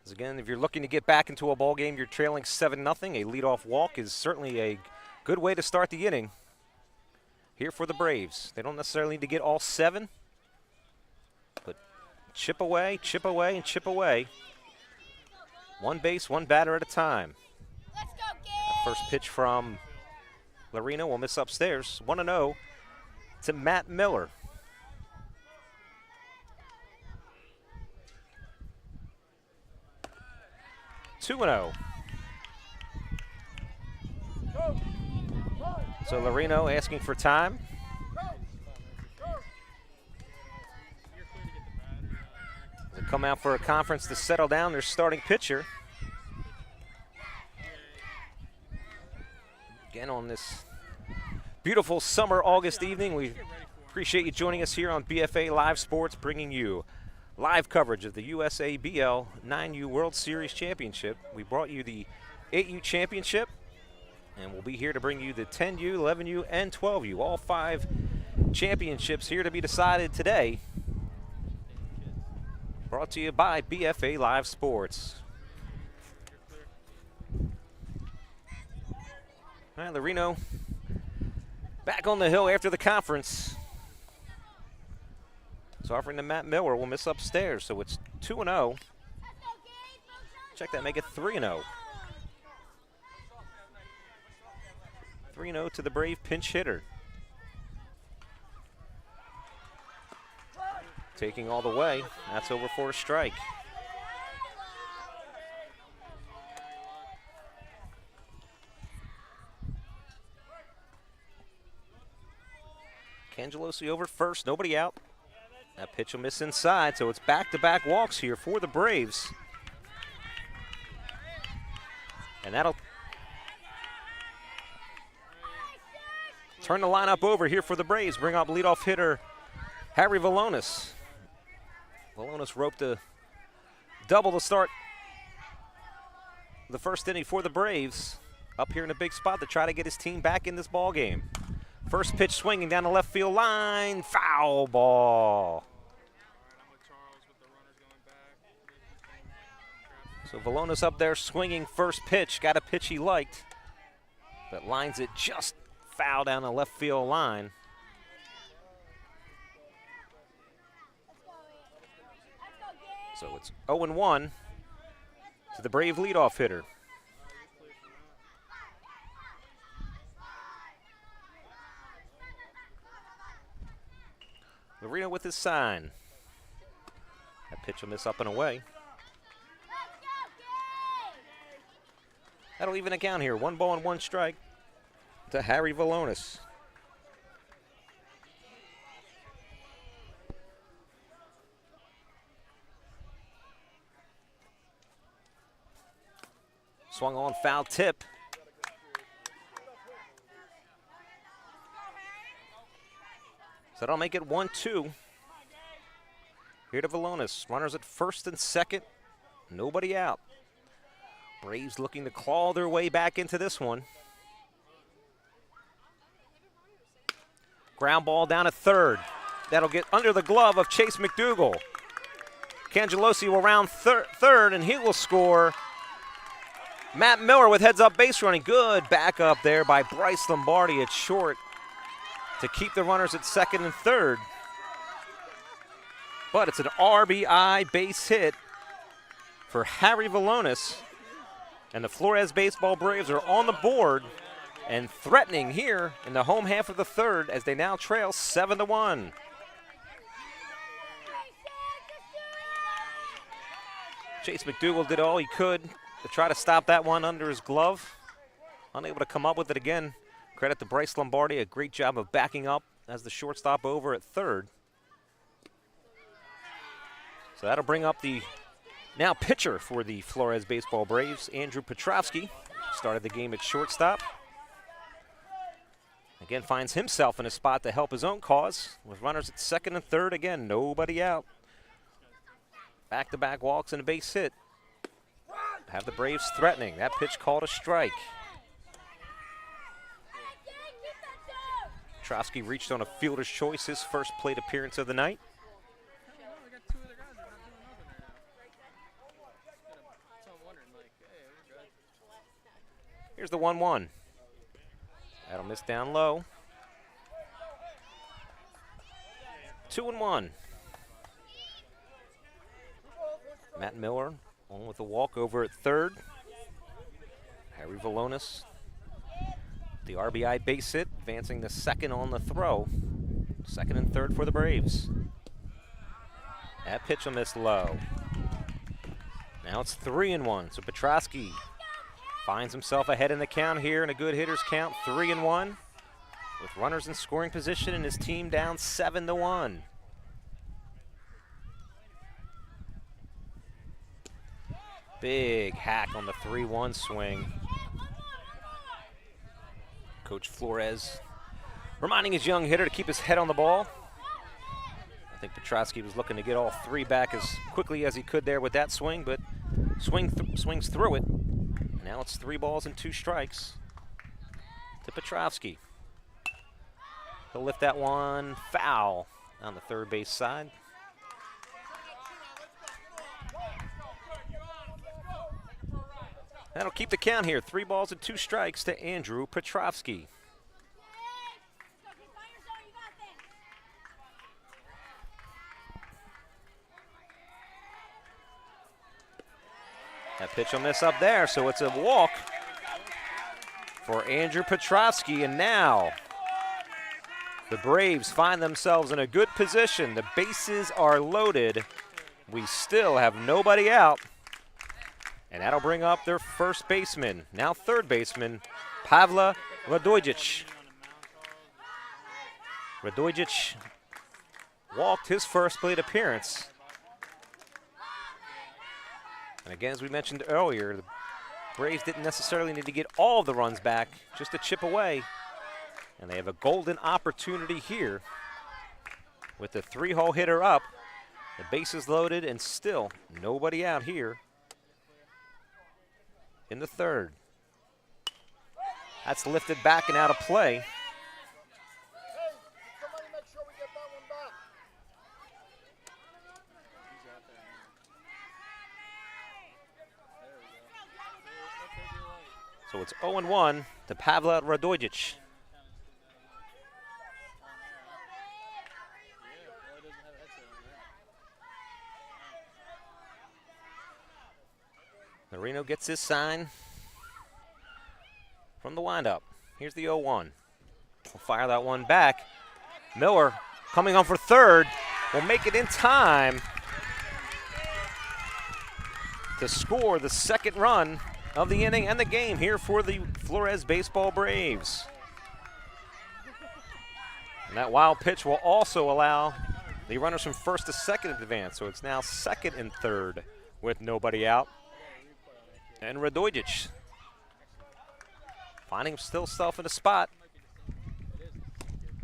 As again, if you're looking to get back into a ball game, you're trailing 7-0. A leadoff walk is certainly a good way to start the inning here for the Braves. They don't necessarily need to get all 7, but chip away, and chip away. 1 base, 1 batter at a time. First pitch from Larino will miss upstairs. 1-0 to Matt Miller. Two 2-0. So Larino asking for time. They come out for a conference to settle down their starting pitcher. Again on this beautiful summer August evening, we appreciate you joining us here on BFA Live Sports, bringing you live coverage of the USABL 9U World Series Championship. We brought you the 8U Championship, and we'll be here to bring you the 10U, 11U, and 12U. All 5 championships here to be decided today. Brought to you by BFA Live Sports. All right, Larino back on the hill after the conference. So offering to Matt Miller will miss upstairs, so it's 2-0. Check that, make it 3-0. 3-0 to the Brave pinch hitter. Taking all the way, that's over for a strike. Cangelosi over first, nobody out. That pitch will miss inside, so it's back-to-back walks here for the Braves. And that'll turn the lineup over here for the Braves. Bring up leadoff hitter Harry Valonis. Valonis roped a double to start the first inning for the Braves. Up here in a big spot to try to get his team back in this ball game. First pitch swinging down the left field line, foul ball. So Valonis up there swinging first pitch, got a pitch he liked, but lines it just foul down the left field line. So it's 0-1 to the Brave leadoff hitter. Larino with his sign. That pitch will miss up and away. That'll even the count here. 1 ball and 1 strike to Harry Valonis. Swung on, foul tip. So that'll make it 1-2. Here to Valonis. Runners at first and second. Nobody out. Braves looking to claw their way back into this one. Ground ball down at third. That'll get under the glove of Chase McDougal. Cangelosi will round third, and he will score. Matt Miller with heads-up base running. Good backup there by Bryce Lombardi at short to keep the runners at second and third. But it's an RBI base hit for Harry Valonis. And the Flores Baseball Braves are on the board and threatening here in the home half of the third as they now trail 7-1. Chase McDougal did all he could to try to stop that one under his glove. Unable to come up with it again. Credit to Bryce Lombardi, a great job of backing up as the shortstop over at third. So that'll bring up the Now pitcher for the Flores Baseball Braves, Andrew Petrovsky, started the game at shortstop. Again, finds himself in a spot to help his own cause with runners at second and third. Again, nobody out. Back-to-back walks and a base hit. Have the Braves threatening. That pitch called a strike. Petrovsky reached on a fielder's choice, his first plate appearance of the night. Here's the 1-1. That'll miss down low. 2-1. Matt Miller on with a walkover at third. Harry Valonis, the RBI base hit, advancing the second on the throw. Second and third for the Braves. That pitch will miss low. Now it's 3-1, so Petrovsky finds himself ahead in the count here in a good hitter's count, 3-1, with runners in scoring position and his team down 7-1. Big hack on the 3-1 swing. Coach Flores reminding his young hitter to keep his head on the ball. I think Petrovsky was looking to get all three back as quickly as he could there with that swing, but swings through it. Now it's 3 balls and 2 strikes to Petrovsky. He'll lift that one foul on the third base side. That'll keep the count here. 3 balls and 2 strikes to Andrew Petrovsky. That pitch will miss up there, so it's a walk for Andrew Petrovsky. And now the Braves find themselves in a good position. The bases are loaded. We still have nobody out. And that'll bring up their first baseman, now third baseman, Pavla Radojcic. Radojcic walked his first plate appearance. And again, as we mentioned earlier, the Braves didn't necessarily need to get all of the runs back, just to chip away. And they have a golden opportunity here with the 3-hole hitter up. The bases loaded and still nobody out here in the third. That's lifted back and out of play. So it's 0-1 to Pavla Radojcic. Marino gets his sign from the windup. Here's the 0-1. We'll fire that one back. Miller coming on for third. Will make it in time to score the second run of the inning and the game here for the Flores Baseball Braves. And that wild pitch will also allow the runners from first to second to advance. So it's now second and third with nobody out. And Radojcic finding himself in a spot.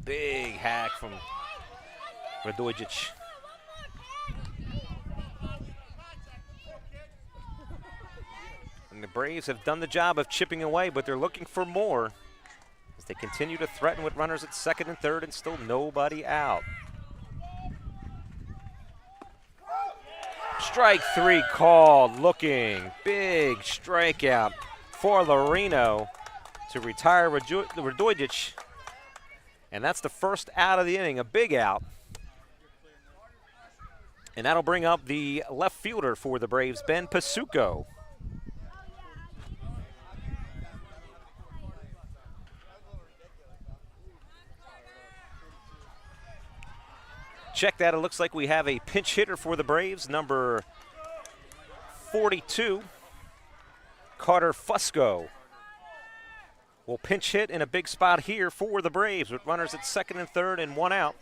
Big hack from Radojcic. And the Braves have done the job of chipping away, but they're looking for more as they continue to threaten with runners at second and third and still nobody out. Strike 3 called, looking. Big strikeout for Loreno to retire Radojcic. And that's the first out of the inning, a big out. And that'll bring up the left fielder for the Braves, Ben Pasuco. Check that, it looks like we have a pinch hitter for the Braves, number 42, Carter Fusco. Will pinch hit in a big spot here for the Braves with runners at second and third and 1 out.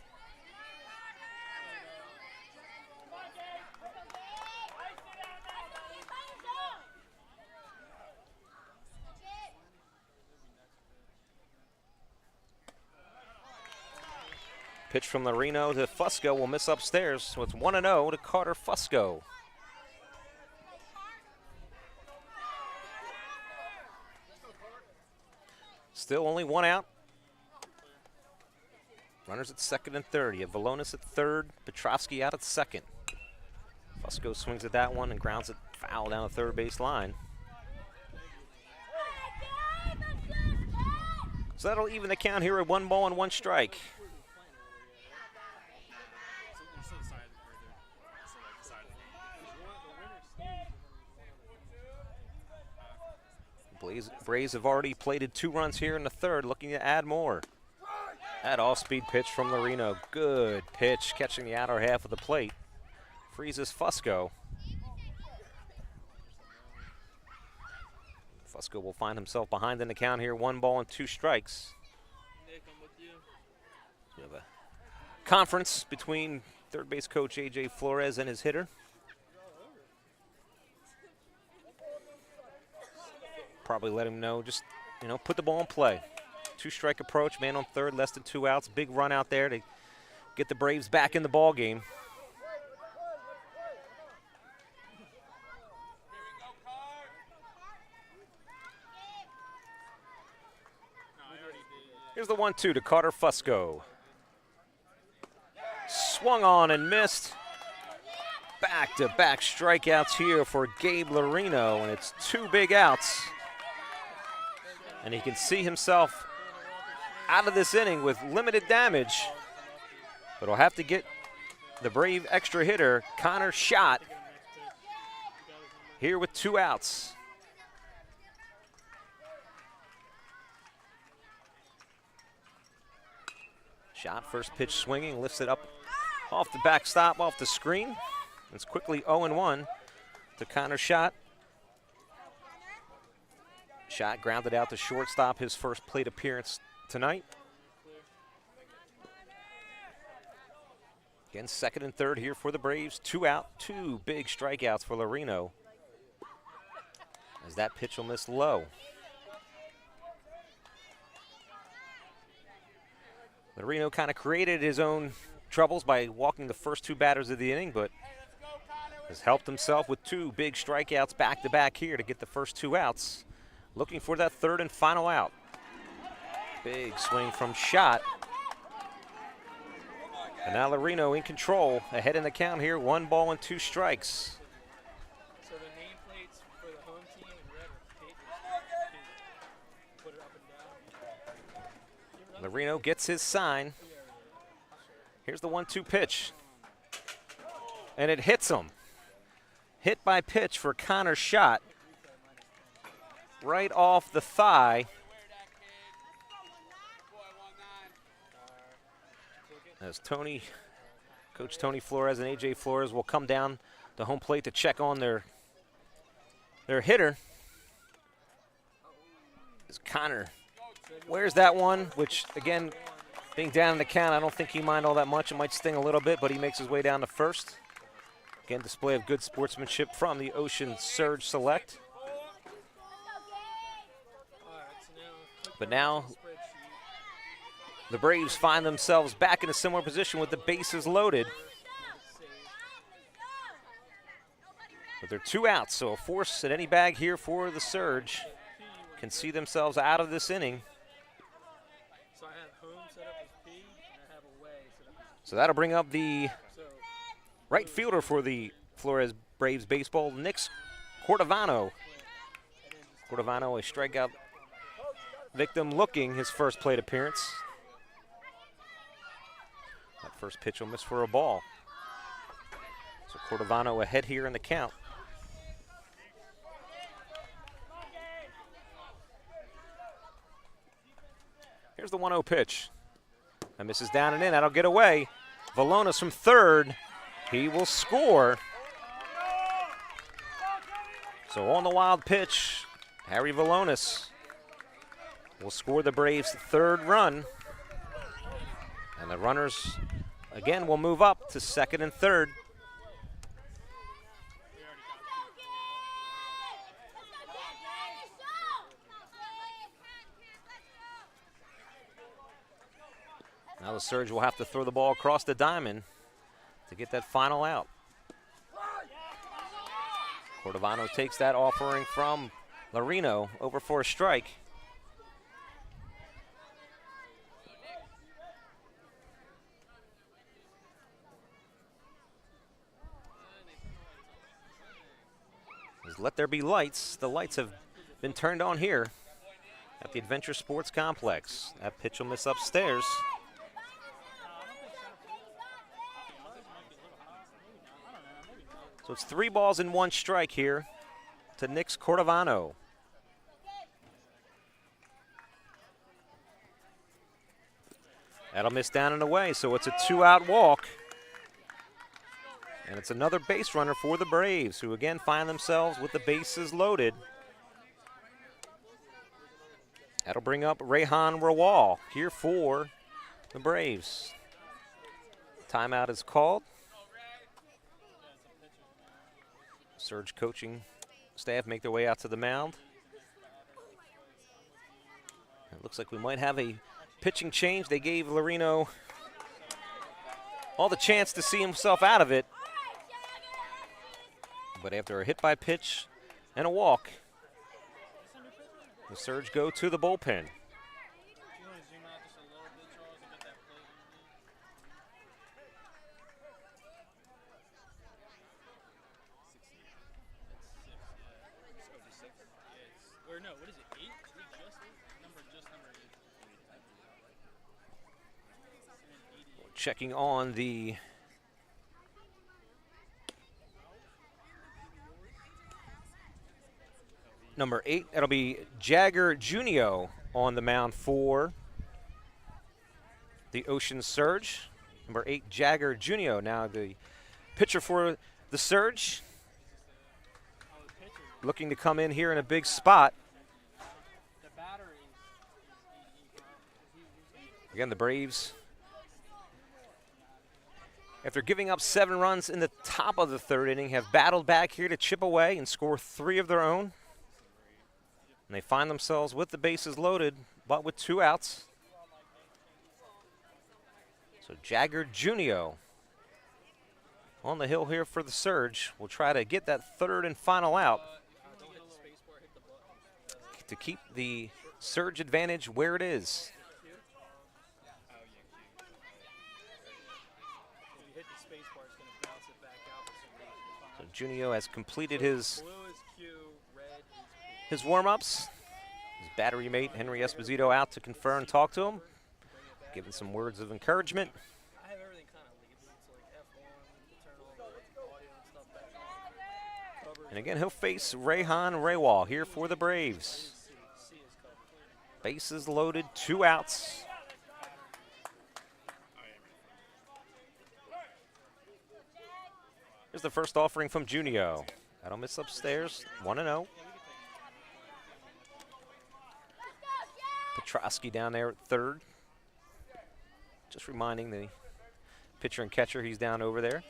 Pitch from Lorino to Fusco will miss upstairs, so it's 1-0 to Carter Fusco. Still only one out. Runners at second and third. You have Valonis at third, Petrovsky out at second. Fusco swings at that one and grounds it foul down the third base line. So that'll even the count here at 1 ball and 1 strike. Braves have already plated 2 runs here in the third, looking to add more. That off-speed pitch from Lorino. Good pitch, catching the outer half of the plate. Freezes Fusco. Fusco will find himself behind in the count here, 1 ball and 2 strikes. We have a conference between third base coach A.J. Flores and his hitter. Probably let him know, just, put the ball in play. 2-strike approach, man on third, less than 2 outs. Big run out there to get the Braves back in the ball game. Here's the 1-2 to Carter Fusco. Swung on and missed. Back-to-back strikeouts here for Gabe Lorino, and it's 2 big outs. And he can see himself out of this inning with limited damage. But he'll have to get the Brave extra hitter, Connor Schott, here with 2 outs. Schott, first pitch swinging, lifts it up off the backstop, off the screen. It's quickly 0-1 to Connor Schott. Schott grounded out to shortstop, his first plate appearance tonight. Again, second and third here for the Braves. 2 out, 2 big strikeouts for Lorino, as that pitch will miss low. Lorino kind of created his own troubles by walking the first 2 batters of the inning, but has helped himself with 2 big strikeouts back-to-back here to get the first 2 outs. Looking for that third and final out. Big swing from Schott. And now Lorino in control, ahead in the count here, 1 ball and 2 strikes. So the nameplates for the home team in red are papers. Put it up and down. Lorino gets his sign. Here's the 1-2 pitch. And it hits him. Hit by pitch for Connor Schott. Right off the thigh. As Coach Tony Flores and A.J. Flores will come down to home plate to check on their hitter. As Connor wears that one, which, again, being down in the count, I don't think he mind all that much. It might sting a little bit, but he makes his way down to first. Again, display of good sportsmanship from the Ocean Surge Select. But now the Braves find themselves back in a similar position with the bases loaded. But they're 2 outs, so a force at any bag here for the Surge. Can see themselves out of this inning. So I have home set up as P, and I have away set up as So that'll bring up the right fielder for the Flores Braves baseball, Nick Cordovano. Cordovano, a strikeout victim, looking his first plate appearance. That first pitch will miss for a ball. So Cordovano ahead here in the count. Here's the 1-0 pitch. That misses down and in. That'll get away. Valonis from third. He will score. So on the wild pitch, Harry Valonis will score the Braves' 3rd run. And the runners, again, will move up to second and third. Now the Surge will have to throw the ball across the diamond to get that final out. Cordovano takes that offering from Larino over for a strike. Let there be lights. The lights have been turned on here at the Adventure Sports Complex. That pitch will miss upstairs. So it's 3 balls and 1 strike here to Nick's Cordovano. That'll miss down and away, so it's a 2-out walk. And it's another base runner for the Braves, who again find themselves with the bases loaded. That'll bring up Rehan Rawal here for the Braves. Timeout is called. Surge coaching staff make their way out to the mound. It looks like we might have a pitching change. They gave Larino all the chance to see himself out of it. But after a hit by pitch and a walk, the Surge go to the bullpen. Checking on the number 8, that'll be Jagger Junio on the mound for the Ocean Surge. Number 8, Jagger Junio, now the pitcher for the Surge. Looking to come in here in a big spot. Again, the Braves, after giving up 7 runs in the top of the 3rd inning, have battled back here to chip away and score 3 of their own. And they find themselves with the bases loaded, but with 2 outs. So Jagger Junio on the hill here for the Surge. Will try to get that 3rd and final out to keep the Surge advantage where it is. So Junio has completed his warm-ups. His battery mate, Henry Esposito, out to confer and talk to him, giving some words of encouragement. And again, he'll face Rehan Rawal here for the Braves. Bases loaded, 2 outs. Here's the first offering from Junio. That'll miss upstairs, 1-0. Petrosky down there at 3rd. Just reminding the pitcher and catcher he's down over there.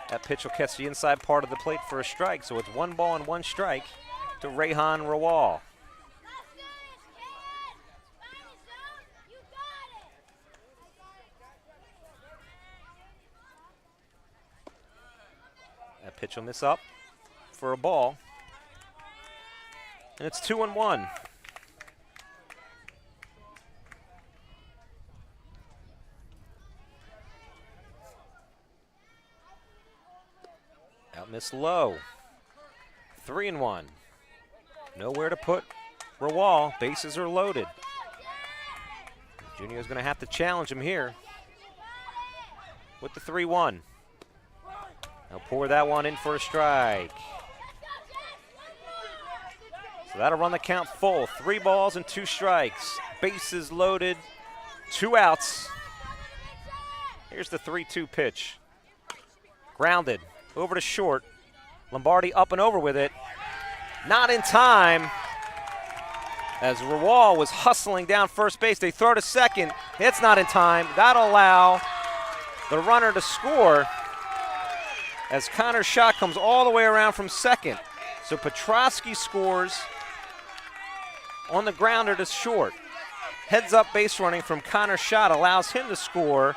That pitch will catch the inside part of the plate for a strike, so it's 1 ball and 1 strike to Rehan Rawal. That pitch will miss up for a ball. And it's 2-1. Out miss low. 3-1. Nowhere to put Rawal. Bases are loaded. Junio's going to have to challenge him here with the 3-1. They'll pour that one in for a strike. So that'll run the count full. 3 balls and 2 strikes. Bases loaded, 2 outs. Here's the 3-2 pitch. Grounded, over to short. Lombardi up and over with it. Not in time, as Rawal was hustling down first base. They throw to second. It's not in time. That'll allow the runner to score as Connor's shot comes all the way around from second. So Petrosky scores, on the grounder to short. Heads up base running from Connor Schott allows him to score.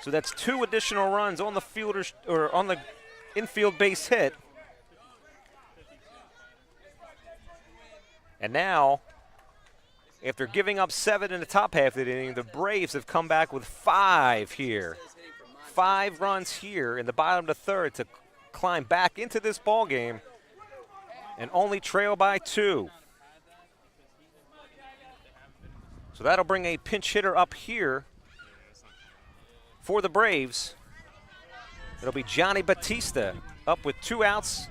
So that's 2 additional runs on the fielders or on the infield base hit. And now, after giving up 7 in the top half of the inning, the Braves have come back with 5 here. 5 runs here in the bottom of the third to climb back into this ball game and only trail by 2. So that'll bring a pinch hitter up here for the Braves. It'll be Johnny Batista up with 2 outs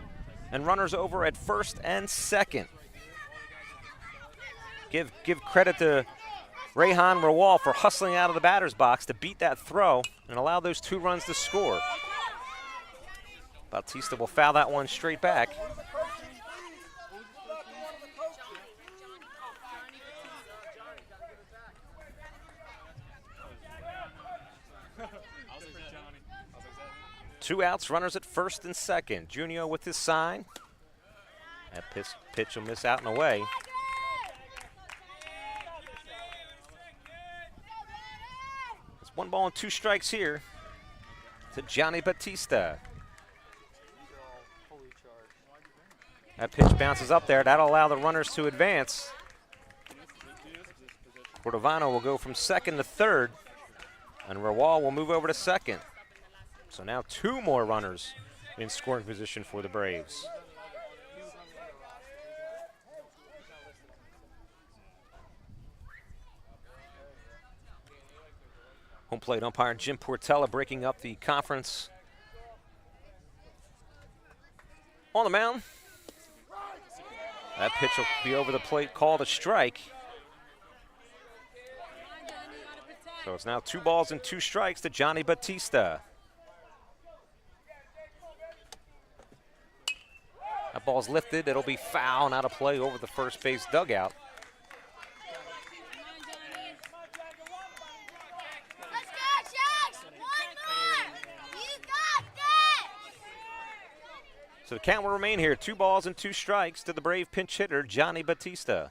and runners over at first and second. Give credit to Rehan Rawal for hustling out of the batter's box to beat that throw and allow those 2 runs to score. Batista will foul that one straight back. Two outs, runners at first and second. Junio with his sign. That pitch will miss out and away. It's 1 ball and 2 strikes here to Johnny Batista. That pitch bounces up there. That'll allow the runners to advance. Cordovano will go from second to third, and Rawal will move over to second. So now 2 more runners in scoring position for the Braves. Home plate umpire Jim Portella breaking up the conference. On the mound. That pitch will be over the plate, called a strike. So it's now 2 balls and 2 strikes to Johnny Batista. That ball's lifted. It'll be foul, not a play over the first base dugout. So the count will remain here. 2 balls and 2 strikes to the Brave pinch hitter, Johnny Batista.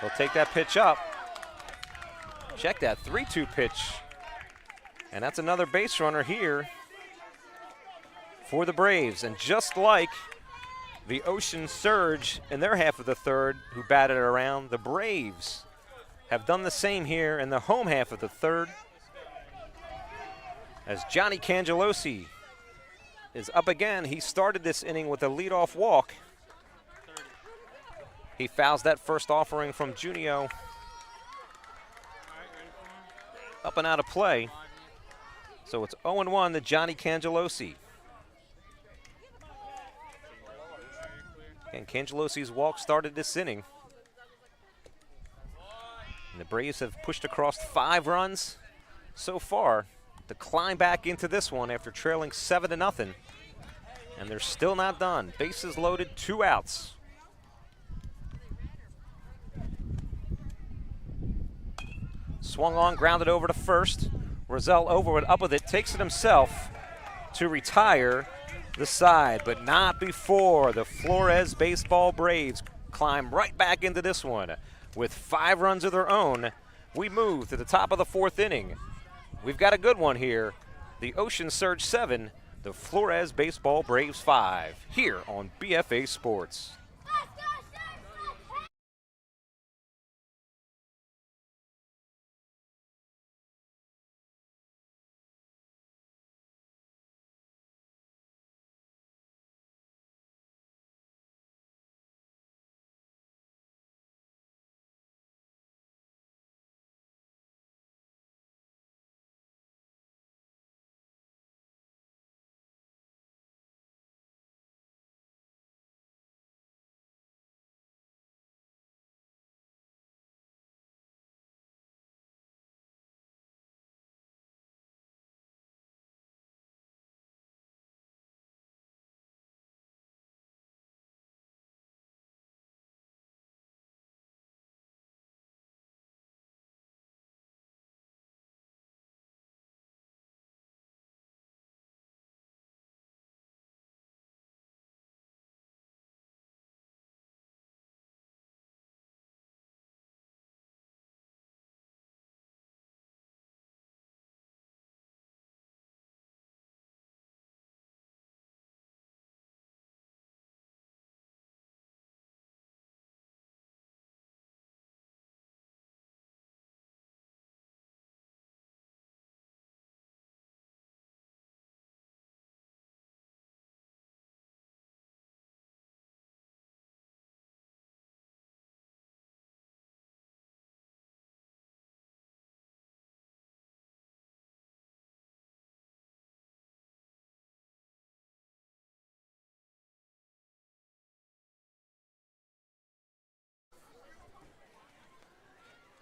He'll take that pitch up. Check that 3-2 pitch. And that's another base runner here for the Braves. And just like the Ocean Surge in their half of the third, who batted it around, the Braves have done the same here in the home half of the third, as Johnny Cangelosi is up again. He started this inning with a leadoff walk. He fouls that first offering from Junio up and out of play. So it's 0-1 to Johnny Cangelosi. And Cangelosi's walk started this inning. And the Braves have pushed across 5 runs so far to climb back into this one after trailing 7-0. And they're still not done. Bases loaded, 2 outs. Swung on, grounded over to first. Rosell over and up with it, takes it himself to retire the side, but not before the Flores baseball Braves climb right back into this one. With 5 runs of their own, we move to the top of the 4th inning. We've got a good one here. The Ocean Surge 7, the Flores baseball Braves 5, here on BFA Sports.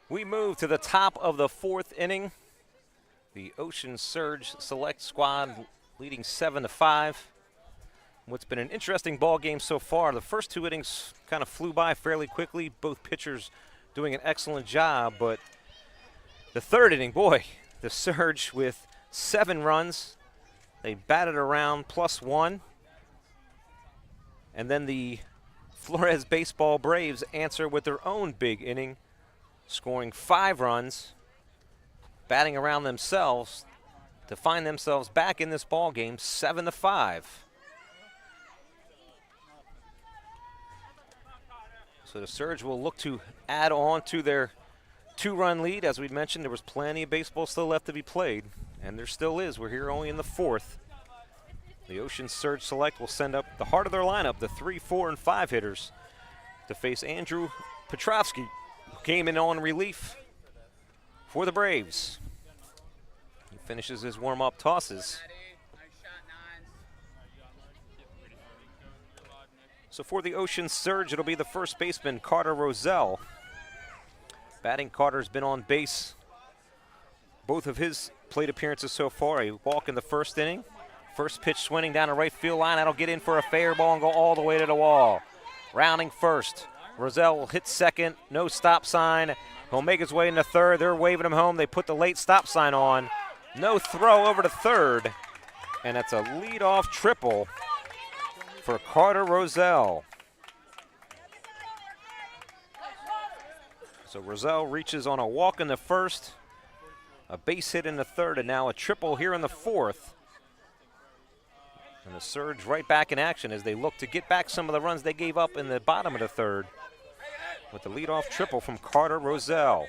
We move to the top of the 4th inning. The Ocean Surge Select squad leading 7-5. What's been an interesting ball game so far. The first 2 innings kind of flew by fairly quickly. Both pitchers doing an excellent job, but the 3rd inning, boy, the Surge with 7 runs. They batted around +1. And then the Flores Baseball Braves answer with their own big inning, scoring 5 runs, batting around themselves to find themselves back in this ball game, 7-5. So the Surge will look to add on to their 2-run lead. As we mentioned, there was plenty of baseball still left to be played, and there still is. We're here only in the 4th. The Ocean Surge Select will send up the heart of their lineup, the 3, 4, and 5 hitters, to face Andrew Petrovsky, who came in on relief for the Braves. He finishes his warm-up tosses. So for the Ocean Surge, it'll be the first baseman, Carter Roselle. Batting, Carter's been on base both of his plate appearances so far. A walk in the 1st inning. First pitch swinging down the right field line. That'll get in for a fair ball and go all the way to the wall. Rounding first. Roselle will hit 2nd. No stop sign. He'll make his way into 3rd. They're waving him home. They put the late stop sign on. No throw over to 3rd. And that's a leadoff triple for Carter Roselle. So Roselle reaches on a walk in the 1st, a base hit in the 3rd, and now a triple here in the 4th. And the Surge right back in action as they look to get back some of the runs they gave up in the bottom of the 3rd with the leadoff triple from Carter Roselle.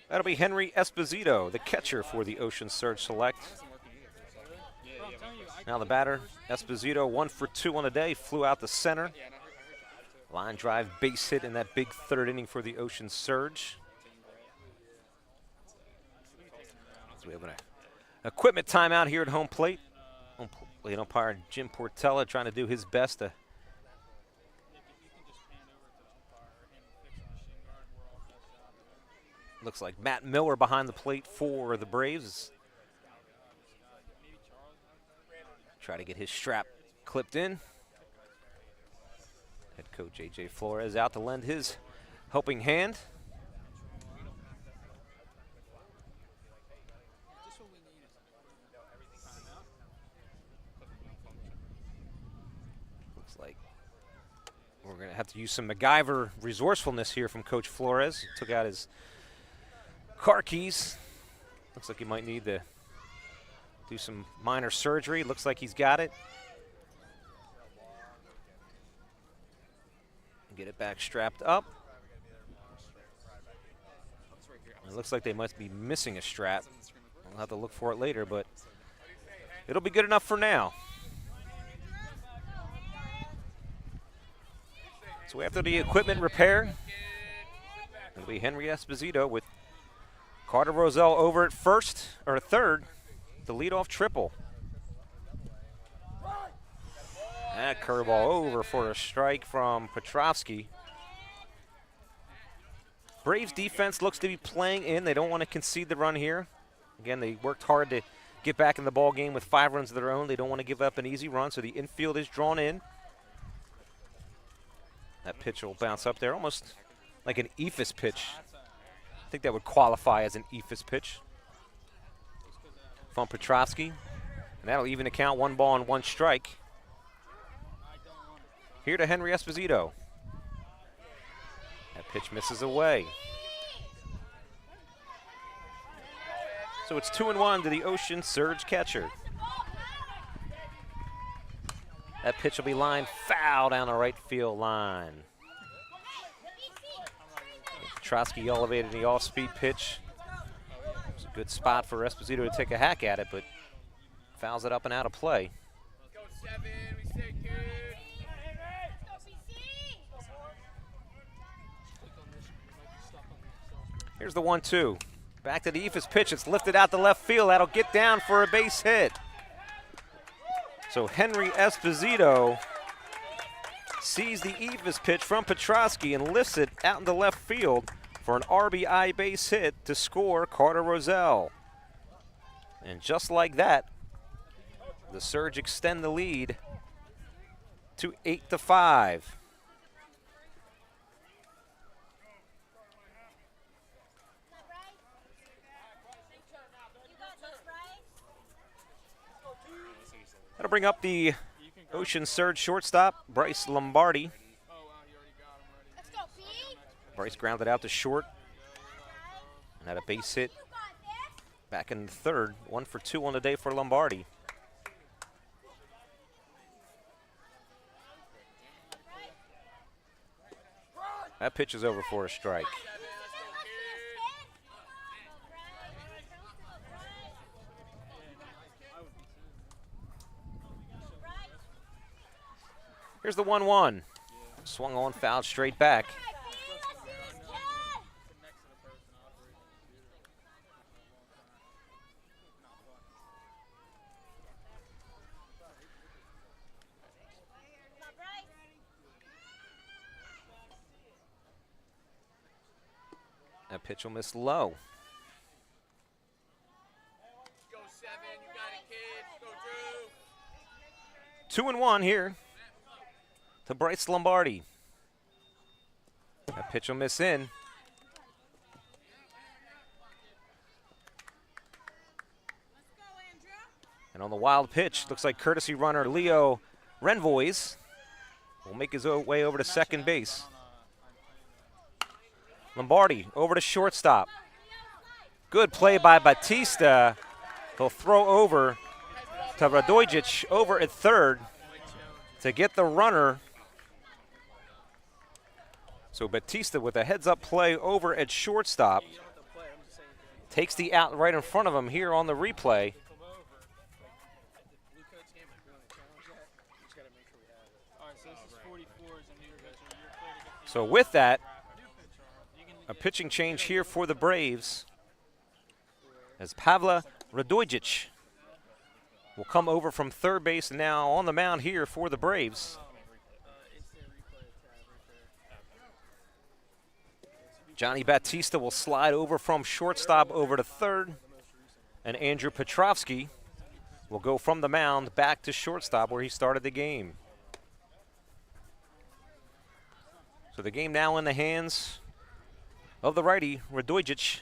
That'll be Henry Esposito, the catcher for the Ocean Surge Select. Now the batter, Esposito, 1 for 2 on the day, flew out the center. Line drive base hit in that big 3rd inning for the Ocean Surge. So we have an equipment timeout here at home plate. Home plate umpire Jim Portella trying to do his best to looks like Matt Miller behind the plate for the Braves. Try to get his strap clipped in. Head coach A.J. Flores out to lend his helping hand. Looks like we're going to have to use some MacGyver resourcefulness here from Coach Flores. He took out his car keys. Looks like he might need to do some minor surgery. Looks like he's got it. Get it back strapped up. It looks like they must be missing a strap. We'll have to look for it later, but it'll be good enough for now. So after the equipment repair, it'll be Henry Esposito with Carter Roselle over at 1st, or 3rd, the leadoff triple. That curveball over for a strike from Petrovsky. Braves defense looks to be playing in. They don't want to concede the run here. Again, they worked hard to get back in the ball game with 5 runs of their own. They don't want to give up an easy run, so the infield is drawn in. That pitch will bounce up there, almost like an ephus pitch. I think that would qualify as an ephus pitch from Petrovsky. And that'll even account 1 ball and 1 strike. Here to Henry Esposito. That pitch misses away. So it's 2-1 to the Ocean Surge catcher. That pitch will be lined foul down the right field line. Petrovsky elevated the off-speed pitch. It's a good spot for Esposito to take a hack at it, but fouls it up and out of play. Here's the 1-2. Back to the ephus pitch. It's lifted out to left field. That'll get down for a base hit. So Henry Esposito sees the Evis pitch from Petrosky and lifts it out into left field for an RBI base hit to score Carter Roselle. And just like that, the Surge extend the lead to 8-5. That'll bring up the Ocean Surge shortstop, Bryce Lombardi. Bryce grounded out to short and had a base hit back in the third. 1 for 2 on the day for Lombardi. That pitch is over for a strike. Here's the 1-1. Swung on, fouled straight back. That pitch will miss low. Go 7, you got it, kids. Go 2. 2-1 here to Bryce Lombardi. That pitch will miss in. And on the wild pitch, looks like courtesy runner Leo Renvois will make his way over to second base. Lombardi over to shortstop. Good play by Batista. He'll throw over to Radojic over at third to get the runner. So Batista with a heads-up play over at shortstop. Takes the out right in front of him here on the replay. So with that, a pitching change here for the Braves as Pavla Radojic will come over from third base now on the mound here for the Braves. Johnny Batista will slide over from shortstop over to third, and Andrew Petrovsky will go from the mound back to shortstop where he started the game. So the game now in the hands of the righty, Radojic,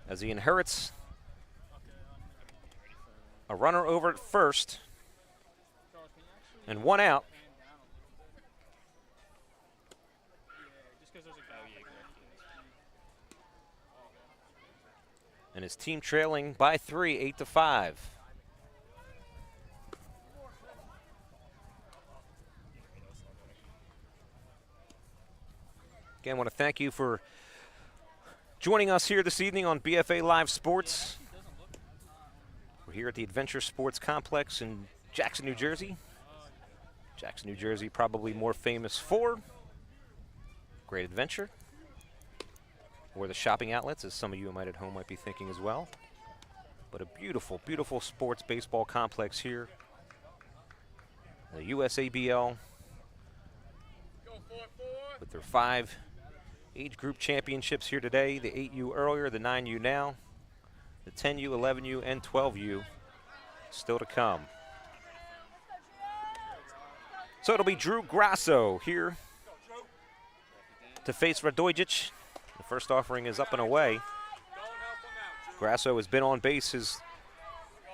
as he inherits a runner over at first and 1 out. And his team trailing by 3, 8-5. Again, I want to thank you for joining us here this evening on BFA Live Sports. We're here at the Adventure Sports Complex in Jackson, New Jersey. Jackson, New Jersey, probably more famous for Great Adventure, or the shopping outlets, as some of you at home might be thinking as well. But a beautiful, beautiful sports baseball complex here. The USABL with their 5 age group championships here today. The 8U earlier, the 9U now, the 10U, 11U, and 12U still to come. So it'll be Drew Grasso here to face Radojic. The first offering is up and away. Grasso has been on base his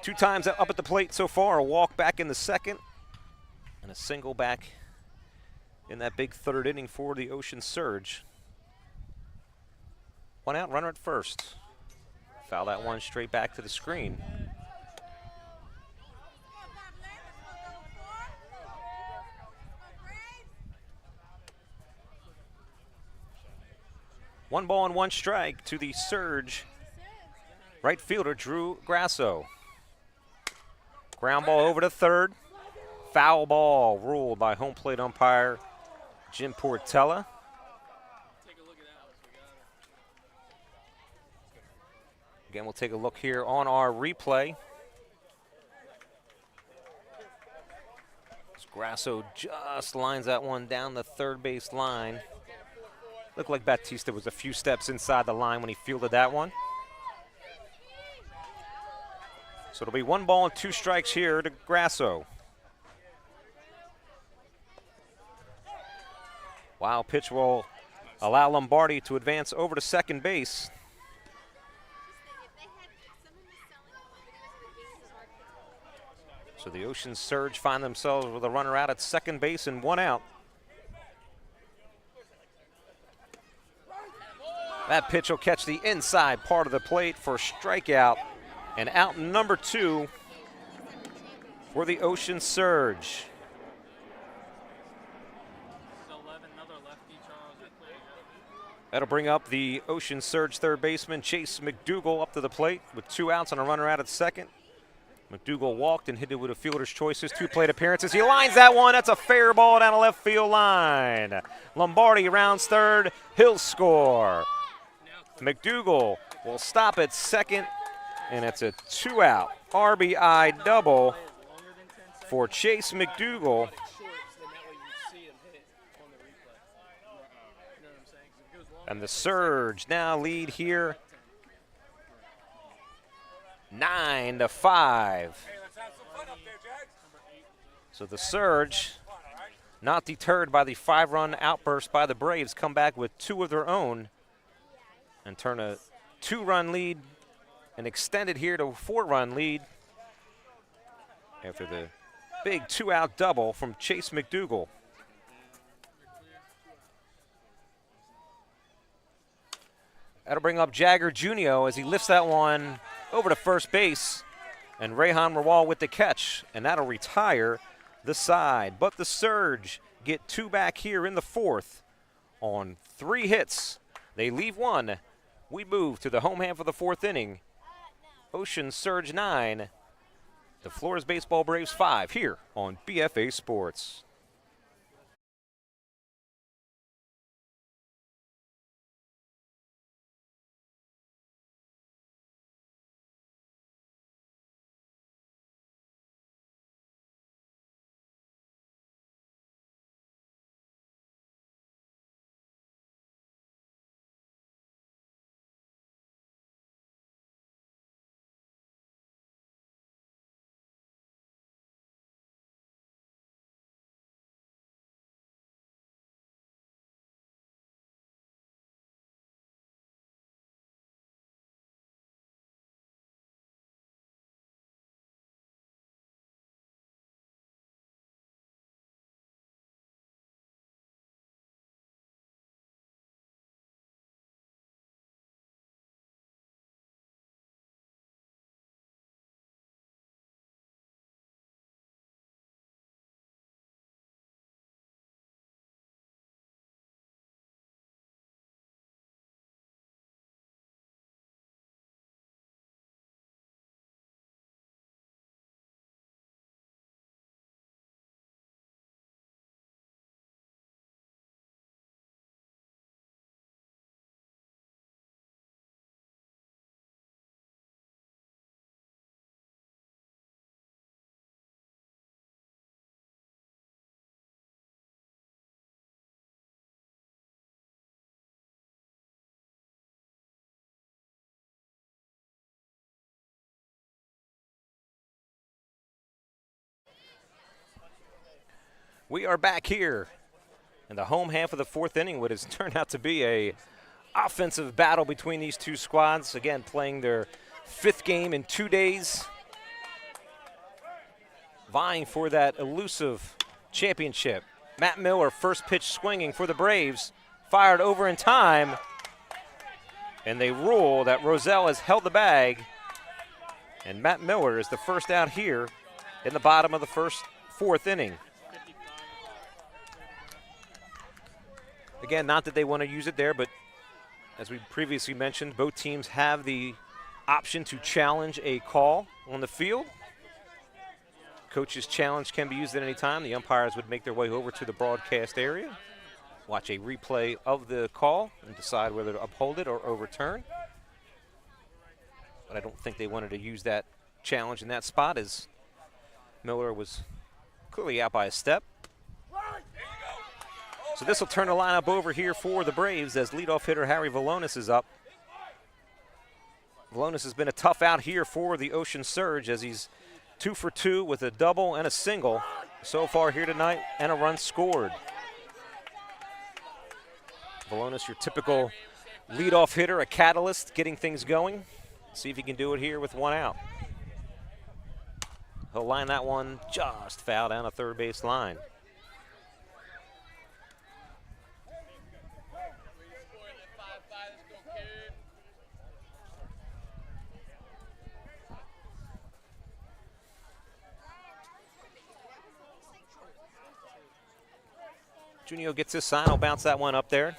2 times up at the plate so far. A walk back in the second and a single back in that big third inning for the Ocean Surge. 1 out, runner at first. Foul that one straight back to the screen. One ball and 1 strike to the Surge right fielder Drew Grasso. Ground ball over to third. Foul ball ruled by home plate umpire Jim Portella. Again, we'll take a look here on our replay. Grasso just lines that one down the third base line. Looked like Batista was a few steps inside the line when he fielded that one. So it'll be 1 ball and 2 strikes here to Grasso. Wild pitch will allow Lombardi to advance over to second base. So the Ocean Surge find themselves with a runner out at second base and 1 out. That pitch will catch the inside part of the plate for strikeout, and out number 2 for the Ocean Surge. That'll bring up the Ocean Surge third baseman Chase McDougal up to the plate with 2 outs and a runner out at second. McDougal walked and hit it with a fielder's choices, 2 plate appearances. He lines that one. That's a fair ball down the left field line. Lombardi rounds third. He'll score. McDougal will stop at second, and it's a 2-out RBI double for Chase McDougal. And the Surge now lead here 9-5. So the Surge, not deterred by the 5-run outburst by the Braves, come back with 2 of their own and turn a 2-run lead and extend it here to a 4-run lead after the big 2-out double from Chase McDougal. That'll bring up Jagger Junio as he lifts that one over to first base, and Rehan Rawal with the catch, and that'll retire the side. But the Surge get 2 back here in the 4th on 3 hits. They leave 1. We move to the home half of the 4th inning. Ocean Surge 9, the Flores Baseball Braves 5 here on BFA Sports. We are back here in the home half of the 4th inning, what has turned out to be a offensive battle between these 2 squads. Again, playing their 5th game in 2 days, vying for that elusive championship. Matt Miller, first pitch swinging for the Braves, fired over in time, and they rule that Roselle has held the bag, and Matt Miller is the first out here in the bottom of the 4th inning. Again, not that they want to use it there, but as we previously mentioned, both teams have the option to challenge a call on the field. Coach's challenge can be used at any time. The umpires would make their way over to the broadcast area, watch a replay of the call, and decide whether to uphold it or overturn. But I don't think they wanted to use that challenge in that spot, as Miller was clearly out by a step. So this will turn the lineup over here for the Braves as leadoff hitter Harry Valonis is up. Valonis has been a tough out here for the Ocean Surge as he's 2 for 2 with a double and a single so far here tonight and a run scored. Valonis, your typical leadoff hitter, a catalyst, getting things going. See if he can do it here with one out. He'll line that one just foul down the third base line. Junio gets his sign, he'll bounce that one up there.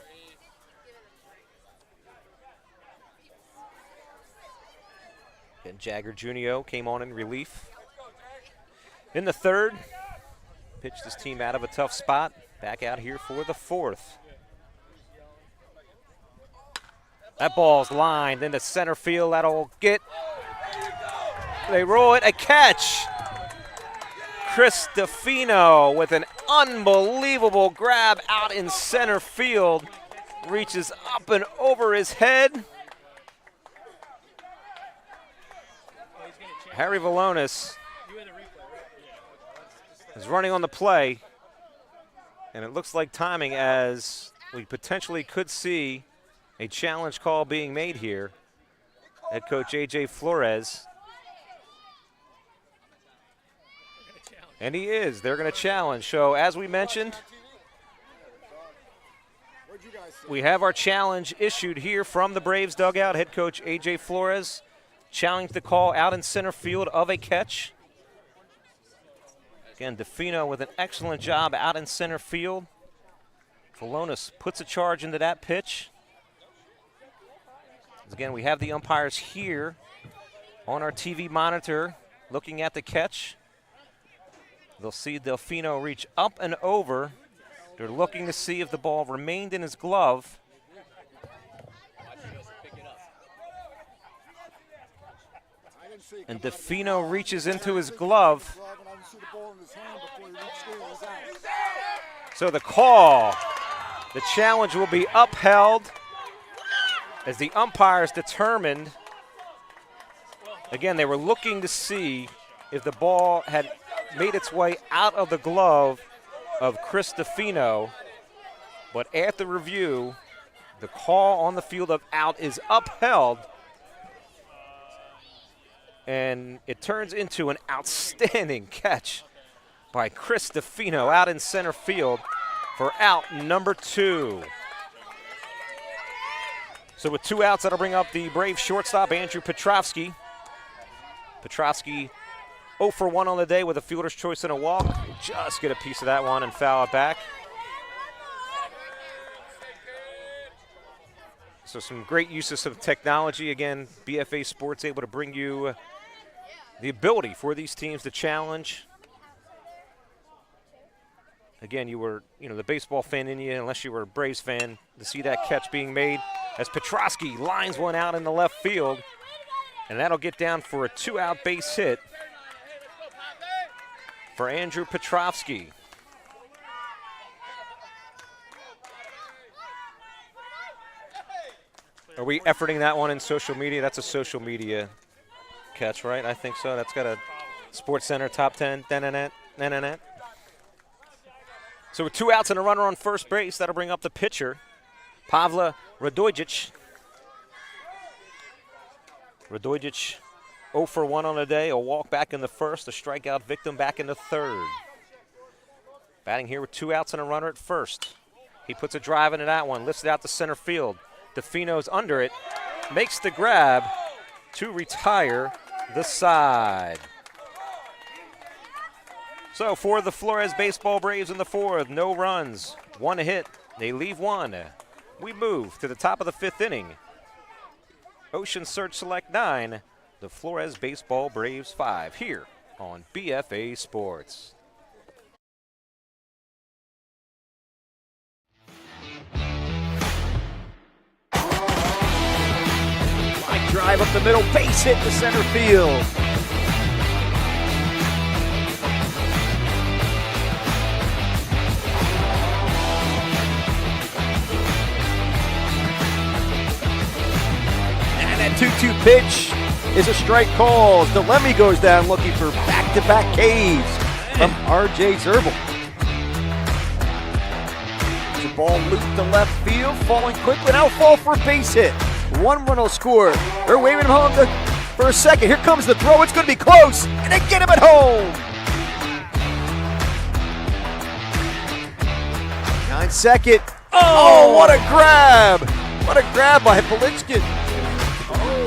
And Jagger Junio came on in relief. In the third, pitched his team out of a tough spot. Back out here for the fourth. That ball's lined into center field. That'll get, they roll it, a catch. Chris DeFino with an unbelievable grab out in center field. Reaches up and over his head. Harry Valonis is running on the play, and it looks like timing as we potentially could see a challenge call being made here. Head coach A.J. Flores. And he is. They're going to challenge. So as we mentioned, we have our challenge issued here from the Braves dugout. Head coach A.J. Flores challenged the call out in center field of a catch. Again, DeFino with an excellent job out in center field. Valonis puts a charge into that pitch. Again, we have the umpires here on our TV monitor looking at the catch. They'll see DeFino reach up and over. They're looking to see if the ball remained in his glove. And DeFino reaches into his glove. So the call, the challenge will be upheld as the umpires determined. Again, they were looking to see if the ball had made its way out of the glove of Chris DeFino. But after review, the call on the field of out is upheld. And it turns into an outstanding catch by Chris DeFino out in center field for out number 2. So with 2 outs, that'll bring up the Braves shortstop, Andrew Petrovsky. Petrovsky 0 for 1 on the day with a fielder's choice and a walk. Just get a piece of that one and foul it back. So some great uses of technology. Again, BFA Sports able to bring you the ability for these teams to challenge. Again, you were, the baseball fan in you, unless you were a Braves fan, to see that catch being made as Petrovsky lines one out in the left field. And that'll get down for a 2-out base hit for Andrew Petrovsky. Are we efforting that one in social media? That's a social media catch, right? I think so. That's got a Sports Center top 10. So with 2 outs and a runner on first base, that'll bring up the pitcher, Pavle Radojic. Radojic 0 for 1 on the day, a walk back in the first, a strikeout victim back in the third. Batting here with 2 outs and a runner at first. He puts a drive into that one, lifts it out to center field. DeFino's under it, makes the grab to retire the side. So for the Flores Baseball Braves in the fourth, no runs, 1 hit. They leave 1. We move to the top of the 5th inning. Ocean Surge Select 9, the Flores Baseball Braves 5 here on BFA Sports. Line drive up the middle, base hit to center field. That 2-2 pitch is a strike call. DeLemme goes down looking for back-to-back Ks from R.J. Usabl. The ball looped to left field, falling quickly. Now fall for a base hit. 1 run will score. They're waving him home for a second. Here comes the throw. It's going to be close, and they get him at home. 9-second. Oh, what a grab! What a grab by Polichkin.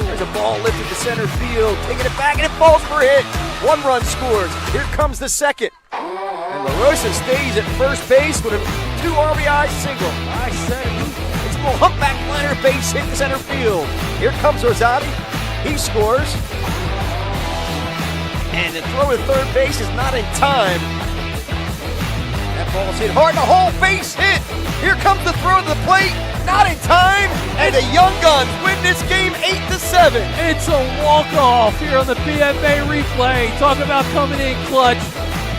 There's a ball lifted to center field, taking it back, and it falls for a hit. 1 run scores. Here comes the second. And LaRosa stays at first base with a 2 RBI single. I said it. It's a little humpback liner base hit to center field. Here comes Usabl. He scores. And the throw to third base is not in time. That ball's hit hard, the whole base hit. Here comes the throw to the plate, not in time, and the Young Guns win this game 8-7. It's a walk-off here on the PFA replay. Talk about coming in clutch.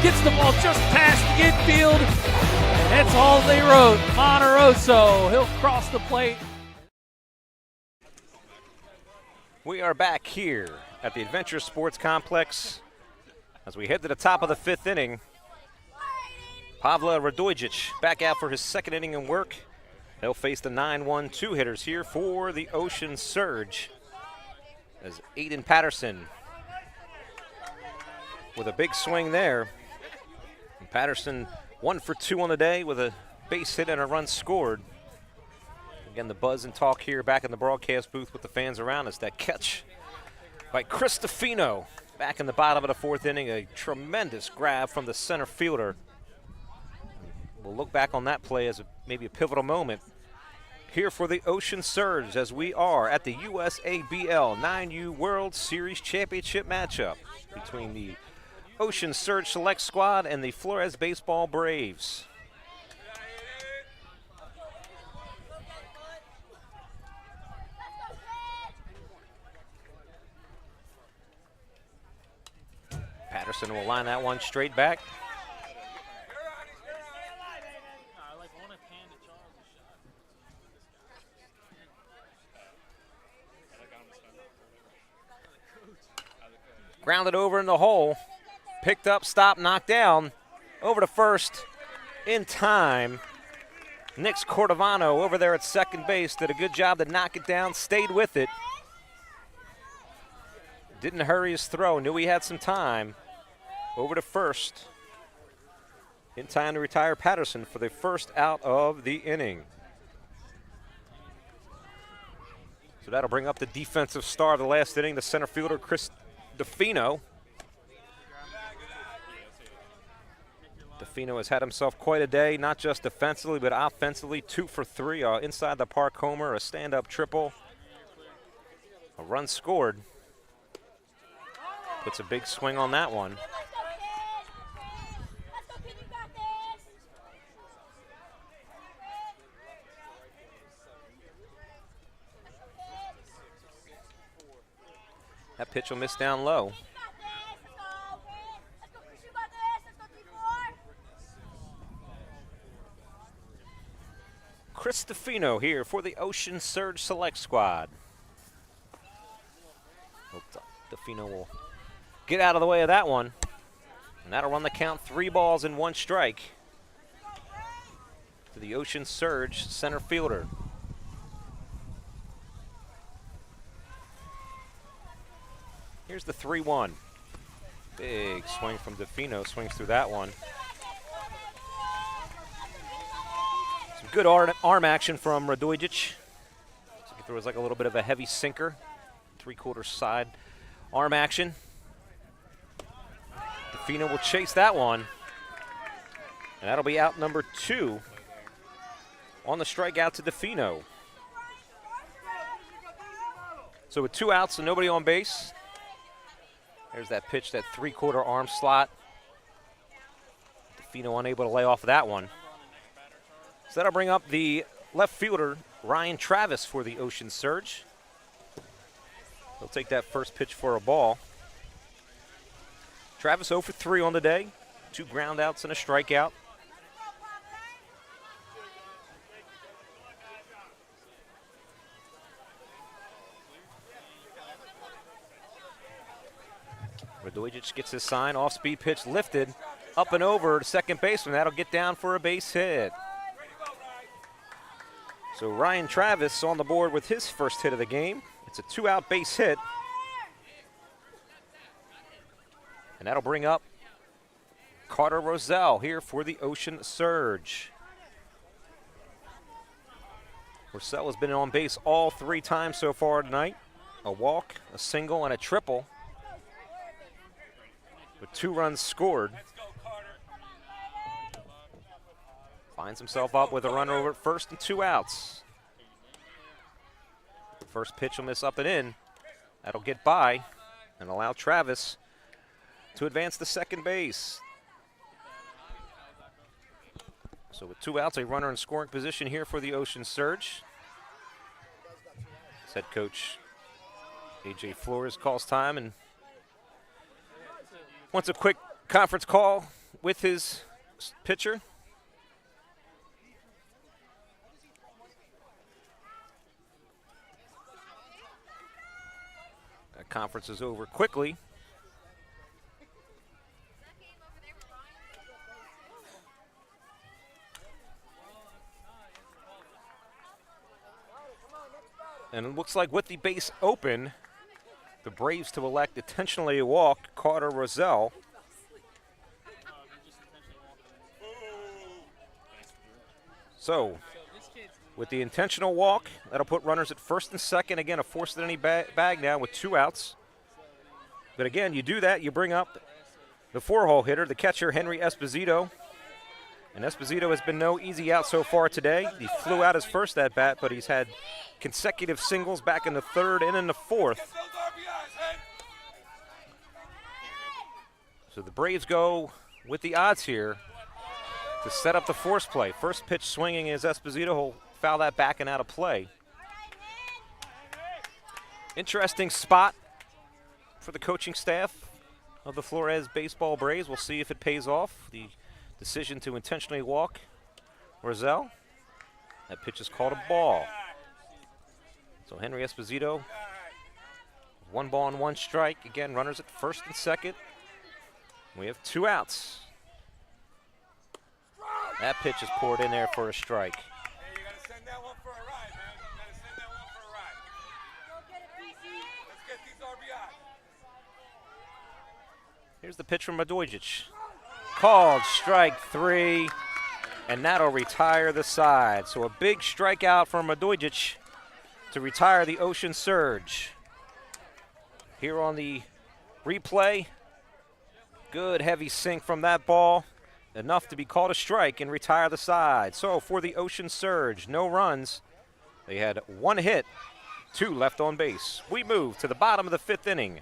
Gets the ball just past the infield, and that's all they wrote. Monteroso, he'll cross the plate. We are back here at the Adventure Sports Complex as we head to the top of the 5th inning. Pavle Radojic back out for his 2nd inning in work. They'll face the 9-1 two-hitters here for the Ocean Surge. As Aiden Patterson with a big swing there. And Patterson 1 for 2 on the day with a base hit and a run scored. Again, the buzz and talk here back in the broadcast booth with the fans around us. That catch by Chris DeFino back in the bottom of the 4th inning. A tremendous grab from the center fielder. We'll look back on that play as maybe a pivotal moment here for the Ocean Surge as we are at the USABL 9U World Series Championship matchup between the Ocean Surge Select Squad and the Flores Baseball Braves. Patterson will line that one straight back. Grounded over in the hole, picked up, stopped, knocked down, over to first in time. Nick Cordovano over there at second base did a good job to knock it down, stayed with it. Didn't hurry his throw, knew he had some time. Over to first, in time to retire Patterson for the first out of the inning. So that'll bring up the defensive star of the last inning, the center fielder, Chris DeFino. DeFino has had himself quite a day, not just defensively, but offensively. 2 for 3, inside the park homer, a stand-up triple, a run scored. Puts a big swing on that one. That pitch will miss down low. Chris DeFino here for the Ocean Surge Select Squad. DeFino will get out of the way of that one. And that'll run the count 3 balls and 1 strike to the Ocean Surge center fielder. Here's the 3-1. Big swing from DeFino, swings through that one. Some good arm action from Radojic. There was like a little bit of a heavy sinker, 3/4 side arm action. DeFino will chase that one. And that'll be out number 2 on the strikeout to DeFino. So with 2 outs and nobody on base, there's that pitch, that 3/4 arm slot. DeFino unable to lay off that one. So that'll bring up the left fielder, Ryan Travis, for the Ocean Surge. He'll take that first pitch for a ball. Travis 0 for 3 on the day, 2 ground outs and a strikeout. Radojic gets his sign, off-speed pitch lifted, up and over to second baseman. That'll get down for a base hit. So Ryan Travis on the board with his first hit of the game. It's a 2-out base hit. And that'll bring up Carter Roselle here for the Ocean Surge. Roselle has been on base all 3 times so far tonight. A walk, a single, and a triple, with 2 runs scored. Finds himself up with a runner over at first and 2 outs. First pitch will miss up and in. That'll get by and allow Travis to advance to second base. So with 2 outs, a runner in scoring position here for the Ocean Surge. Head coach A.J. Flores calls time and wants a quick conference call with his pitcher. That conference is over quickly. And it looks like with the base open, the Braves to elect intentionally a walk Carter Roselle. So, with the intentional walk, that'll put runners at first and second. Again, a forced at any bag now with 2 outs. But again, you do that, you bring up the 4-hole hitter, the catcher, Henry Esposito. And Esposito has been no easy out so far today. He flew out his first at bat, but he's had consecutive singles back in the 3rd and in the 4th. So the Braves go with the odds here to set up the force play. First pitch swinging is Esposito. He'll foul that back and out of play. Interesting spot for the coaching staff of the Flores baseball Braves. We'll see if it pays off. The decision to intentionally walk Roselle. That pitch is called a ball. So Henry Esposito, 1 ball and 1 strike. Again, runners at first and second. We have 2 outs. That pitch is poured in there for a strike. Hey, you gotta send that one for a ride, man. You gotta send that one for a ride. Go get it, PC. Let's get these RBIs. Here's the pitch from Radojic. Called strike 3, and that'll retire the side. So a big strikeout from Radojic to retire the Ocean Surge. Here on the replay, good heavy sink from that ball, enough to be called a strike and retire the side. So for the Ocean Surge, no runs. They had 1 hit, 2 left on base. We move to the bottom of the 5th inning.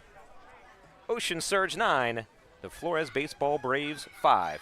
Ocean Surge 9, the Flores Baseball Braves 5.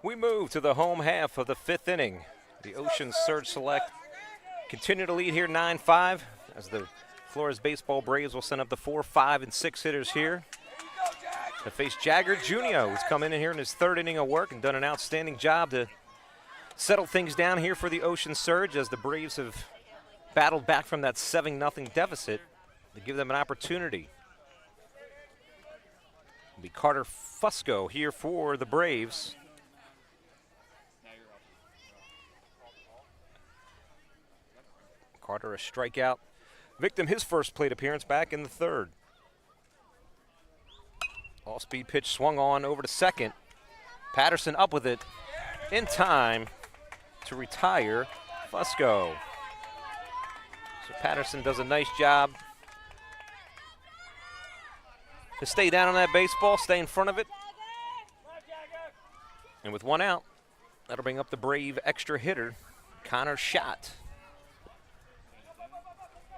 We move to the home half of the 5th inning. The Ocean Surge Select continue to lead here 9-5 as the Flores Baseball Braves will send up the 4, 5, and 6 hitters here to face Jagger Junio, who's come in here in his 3rd inning of work and done an outstanding job to settle things down here for the Ocean Surge as the Braves have battled back from that 7-0 deficit to give them an opportunity. It'll be Carter Fusco here for the Braves. Carter, a strikeout victim, his first plate appearance back in the 3rd. All-speed pitch swung on over to second. Patterson up with it in time to retire Fusco. So Patterson does a nice job to stay down on that baseball, stay in front of it. And with 1 out, that'll bring up the Brave extra hitter, Connor Schott.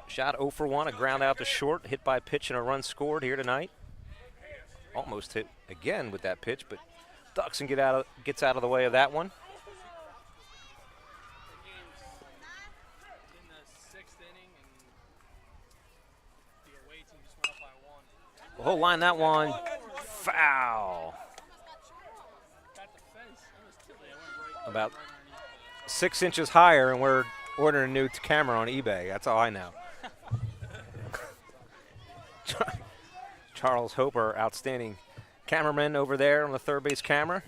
Shot 0 for 1, a ground out to short, hit by pitch and a run scored here tonight. Almost hit again with that pitch, but Duxon gets out of the way of that one. We'll line that one foul. About 6 inches higher, and we're ordering a new camera on eBay. That's all I know. Charles Hoper, outstanding cameraman over there on the 3rd base camera.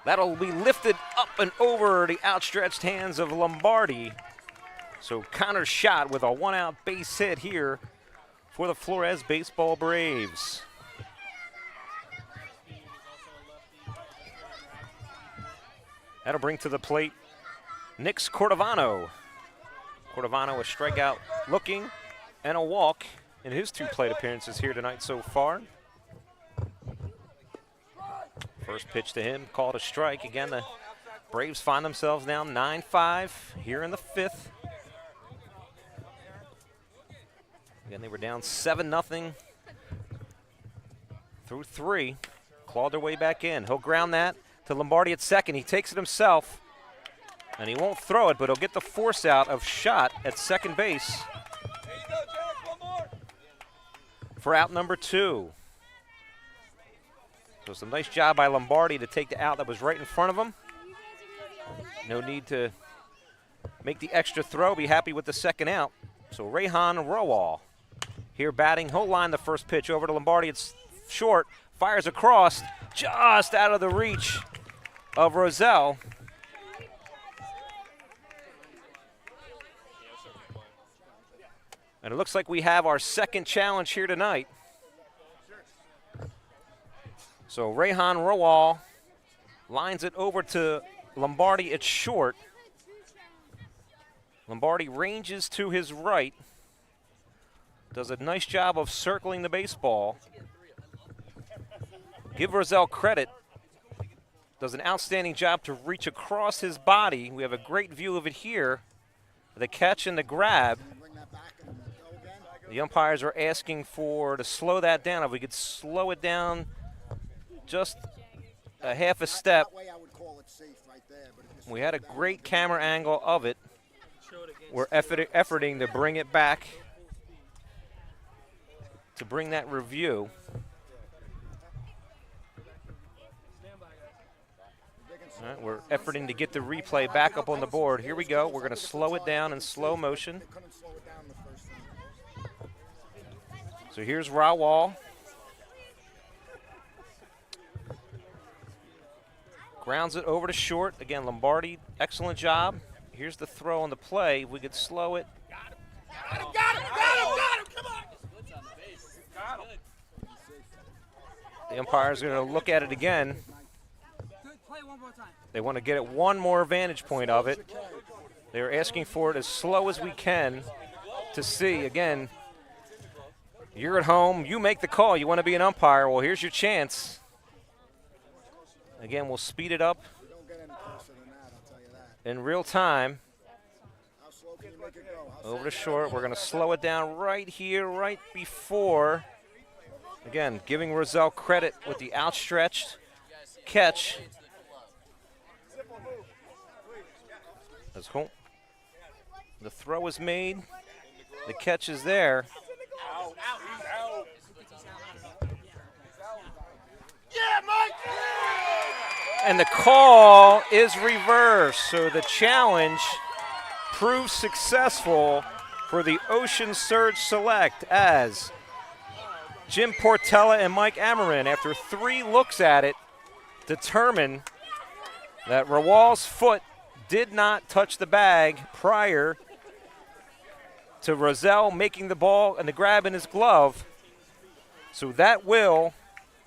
That'll be lifted up and over the outstretched hands of Lombardi. So Connor Schott with a 1-out base hit here for the Flores Baseball Braves. That'll bring to the plate Nix Cordovano. Cordovano a strikeout looking and a walk in his 2 plate appearances here tonight so far. First pitch to him, called a strike. Again, the Braves find themselves now 9-5 here in the 5th. Again, they were down 7-0 through 3. Clawed their way back in. He'll ground that to Lombardi at second. He takes it himself, and he won't throw it, but he'll get the force out of Schott at second base for out number 2. So some nice job by Lombardi to take the out that was right in front of him. No need to make the extra throw. Be happy with the second out. So Rehan Rowall here batting. He'll line the first pitch over to Lombardi. It's short. Fires across, just out of the reach of Roselle. And it looks like we have our second challenge here tonight. So Rehan Rowall lines it over to Lombardi at short. Lombardi ranges to his right. Does a nice job of circling the baseball. Give Roselle credit. Does an outstanding job to reach across his body. We have a great view of it here. The catch and the grab. The umpires are asking to slow that down. If we could slow it down just a half a step. We had a great camera angle of it. We're efforting to bring it back, to bring that review. All right, we're efforting to get the replay back up on the board. Here we go. We're going to slow it down in slow motion. So here's Rowall. Grounds it over to short. Again, Lombardi, excellent job. Here's the throw on the play. We could slow it. Got him, come on! Got him. The umpires are going to look at it again. They want to get it one more vantage point of it. They're asking for it as slow as we can to see. Again, you're at home. You make the call. You want to be an umpire. Well, here's your chance. Again, we'll speed it up in real time. Over to short. We're going to slow it down right here, right before. Again, giving Roselle credit with the outstretched catch As home, the throw is made. The catch is there. And the call is reversed. So the challenge proves successful for the Ocean Surge Select as Jim Portella and Mike Amarin, after 3 looks at it, determine that Rawal's foot did not touch the bag prior to Roselle making the ball and the grab in his glove. So that will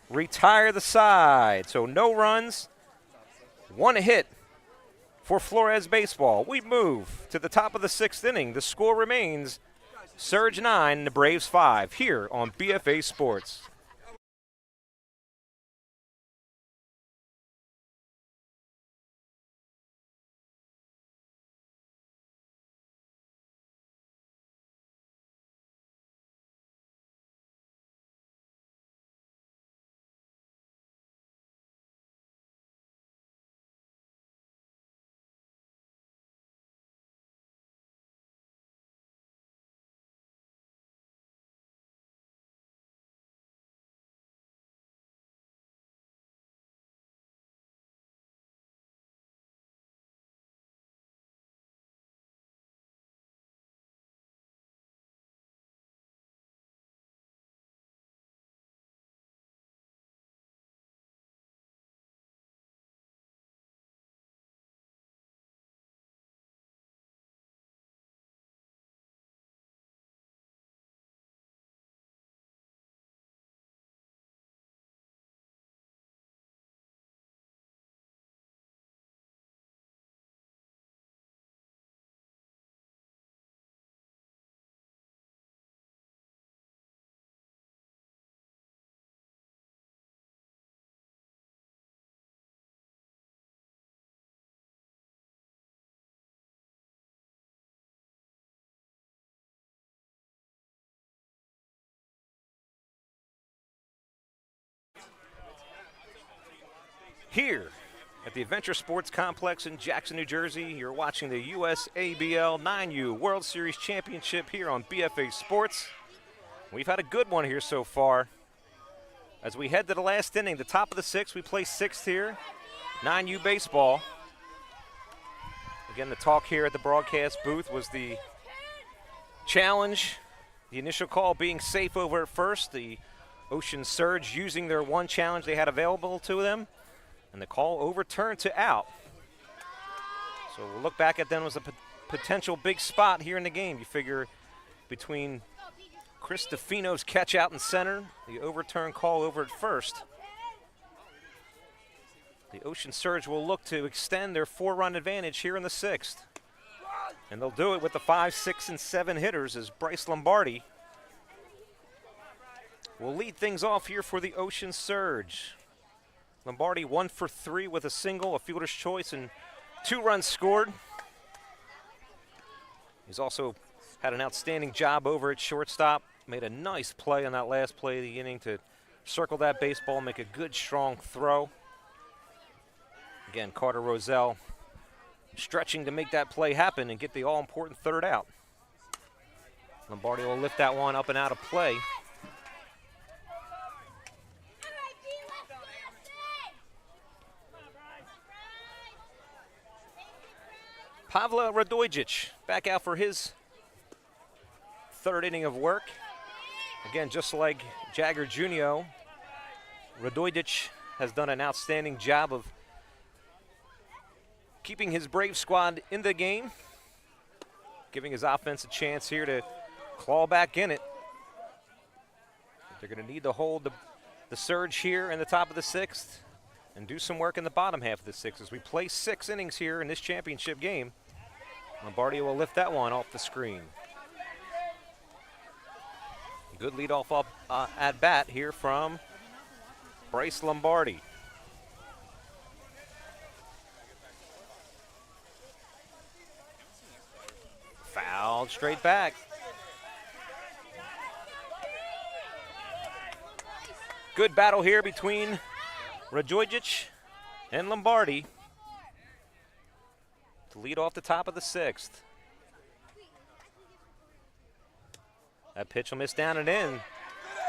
retire the side. So no runs, 1 hit for Flores baseball. We move to the top of the 6th inning. The score remains Surge 9, the Braves 5, here on BFA Sports. Here at the Adventure Sports Complex in Jackson, New Jersey, you're watching the USABL 9U World Series Championship here on BFA Sports. We've had a good one here so far. As we head to the last inning, the top of the 6th, we play 6th here, 9U baseball. Again, the talk here at the broadcast booth was the challenge, the initial call being safe over at first, the Ocean Surge using their 1 challenge they had available to them, and the call overturned to out. So we'll look back at them as a potential big spot here in the game. You figure between Chris DeFino's catch out in center, the overturned call over at first, the Ocean Surge will look to extend their 4-run advantage here in the 6th. And they'll do it with the 5, 6, and 7 hitters as Bryce Lombardi will lead things off here for the Ocean Surge. Lombardi 1 for 3 with a single, a fielder's choice, and 2 runs scored. He's also had an outstanding job over at shortstop. Made a nice play on that last play of the inning to circle that baseball, make a good, strong throw. Again, Carter Roselle stretching to make that play happen and get the all-important 3rd out. Lombardi will lift that one up and out of play. Pavla Radojic back out for his 3rd inning of work. Again, just like Jagger Junio, Radojic has done an outstanding job of keeping his Brave squad in the game, giving his offense a chance here to claw back in it. They're going to need to hold the Surge here in the top of the 6th and do some work in the bottom half of the 6th as we play 6 innings here in this championship game. Lombardi will lift that one off the screen. Good leadoff up at bat here from Bryce Lombardi. Fouled straight back. Good battle here between Radojic and Lombardi. lead off the top of the 6th. That pitch will miss down and in.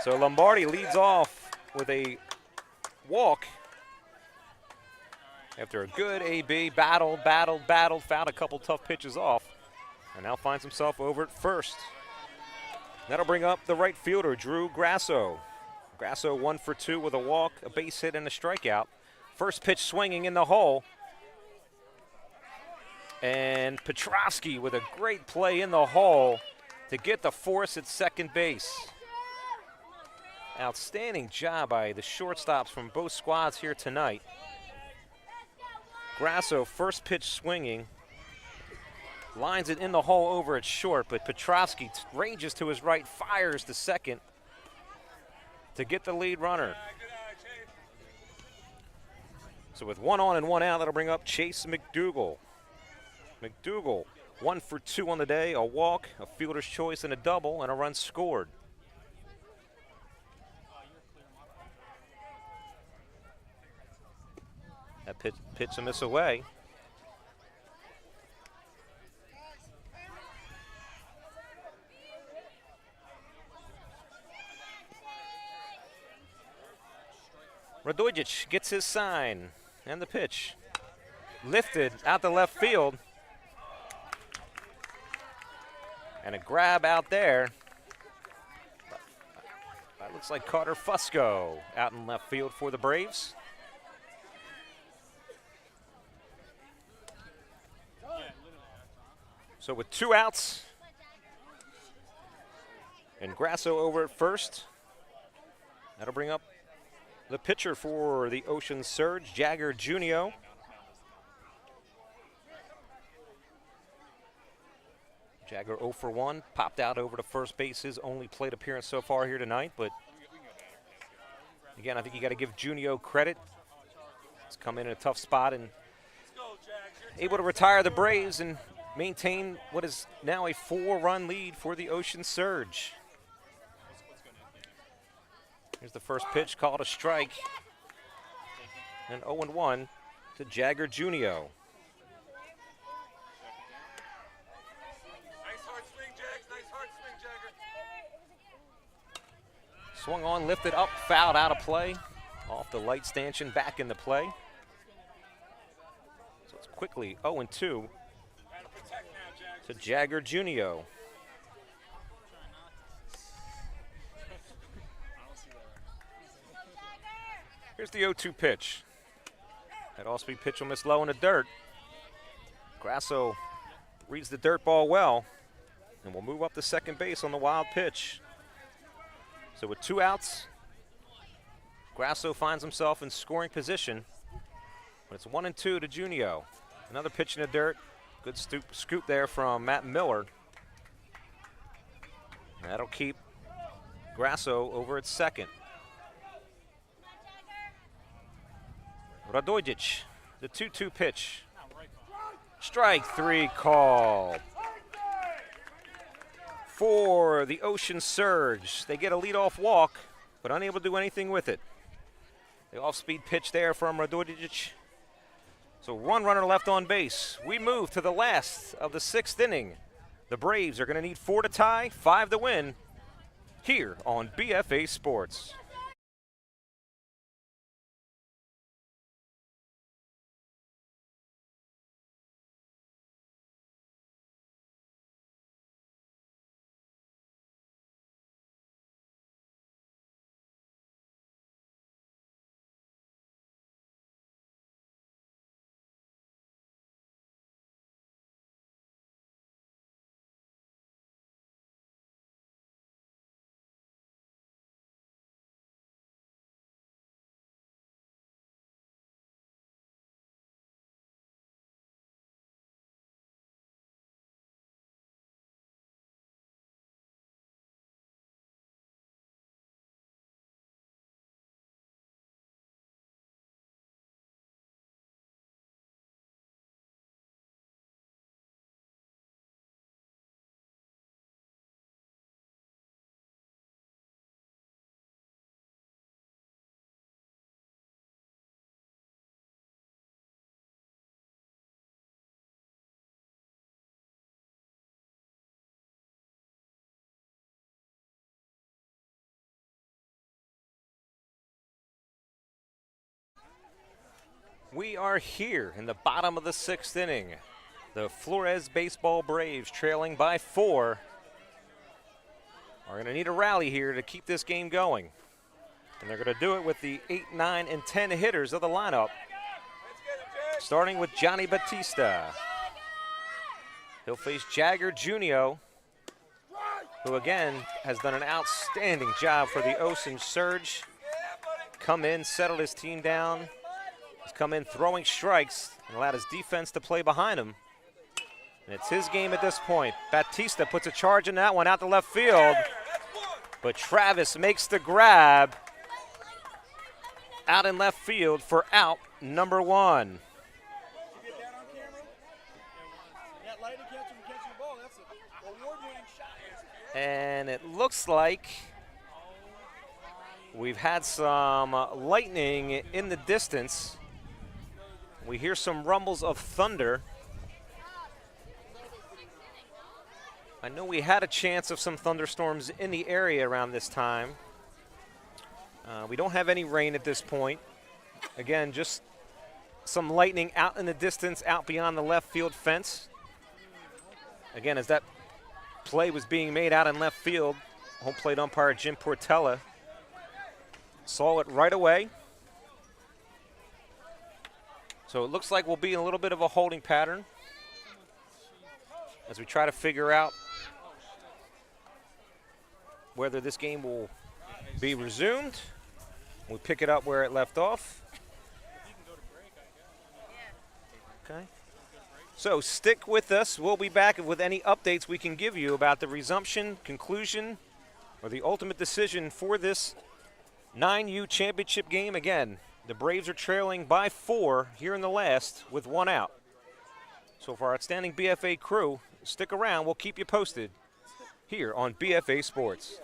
So Lombardi leads off with a walk after a good AB, battled, found a couple tough pitches off, and now finds himself over at first. That'll bring up the right fielder, Drew Grasso. Grasso 1 for 2 with a walk, a base hit, and a strikeout. First pitch swinging in the hole. And Petrovsky with a great play in the hole to get the force at second base. Outstanding job by the shortstops from both squads here tonight. Grasso, first pitch swinging, lines it in the hole over at short, but Petrovsky ranges to his right, fires to second to get the lead runner. So with 1 on and 1 out, that'll bring up Chase McDougal. McDougal, 1 for 2 on the day, a walk, a fielder's choice, and a double, and a run scored. That pitch a miss away. Radojic gets his sign, and the pitch lifted out the left field. And a grab out there. That looks like Carter Fusco out in left field for the Braves. So with 2 outs, and Grasso over at first, that'll bring up the pitcher for the Ocean Surge, Jagger Junio. Jagger 0 for 1, popped out over to first base, his only plate appearance so far here tonight, but again, I think you got to give Junio credit. He's come in a tough spot and able to retire the Braves and maintain what is now a 4-run lead for the Ocean Surge. Here's the first pitch, called a strike. And 0-1 to Jagger Junio. Nice hard swing, Jags. Nice hard swing, Jagger. Swung on, lifted up, fouled out of play. Off the light stanchion, back into play. So it's quickly 0-2 to Jagger Junio. Here's the 0-2 pitch. That off-speed pitch will miss low in the dirt. Grasso reads the dirt ball well and will move up to second base on the wild pitch. So with 2 outs, Grasso finds himself in scoring position. But it's 1-2 to Junio. Another pitch in the dirt. Good scoop there from Matt Miller. That'll keep Grasso over at second. Radojic, the 2-2 pitch. Strike 3 called. For the Ocean Surge, they get a leadoff walk, but unable to do anything with it. The off-speed pitch there from Radojic. So 1 runner left on base. We move to the last of the 6th inning. The Braves are going to need 4 to tie, 5 to win here on BFA Sports. We are here in the bottom of the 6th inning. The Flores Baseball Braves, trailing by 4, are going to need a rally here to keep this game going. And they're going to do it with the 8, 9, and 10 hitters of the lineup, starting with Johnny Batista. He'll face Jagger Junio, who again has done an outstanding job for the Osage Surge. Come in, settled his team down. He's come in throwing strikes and allowed his defense to play behind him. And it's his game at this point. Batista puts a charge in that one out to left field. But Travis makes the grab out in left field for out number 1. And it looks like we've had some lightning in the distance. We hear some rumbles of thunder. I know we had a chance of some thunderstorms in the area around this time. We don't have any rain at this point. Again, just some lightning out in the distance, out beyond the left field fence. Again, as that play was being made out in left field, home plate umpire Jim Portella saw it right away. So it looks like we'll be in a little bit of a holding pattern as we try to figure out whether this game will be resumed. We pick it up where it left off. Okay. So stick with us. We'll be back with any updates we can give you about the resumption, conclusion, or the ultimate decision for this 9U championship game. Again, the Braves are trailing by 4 here in the last with 1 out. So for our outstanding BFA crew, stick around. We'll keep you posted here on BFA Sports.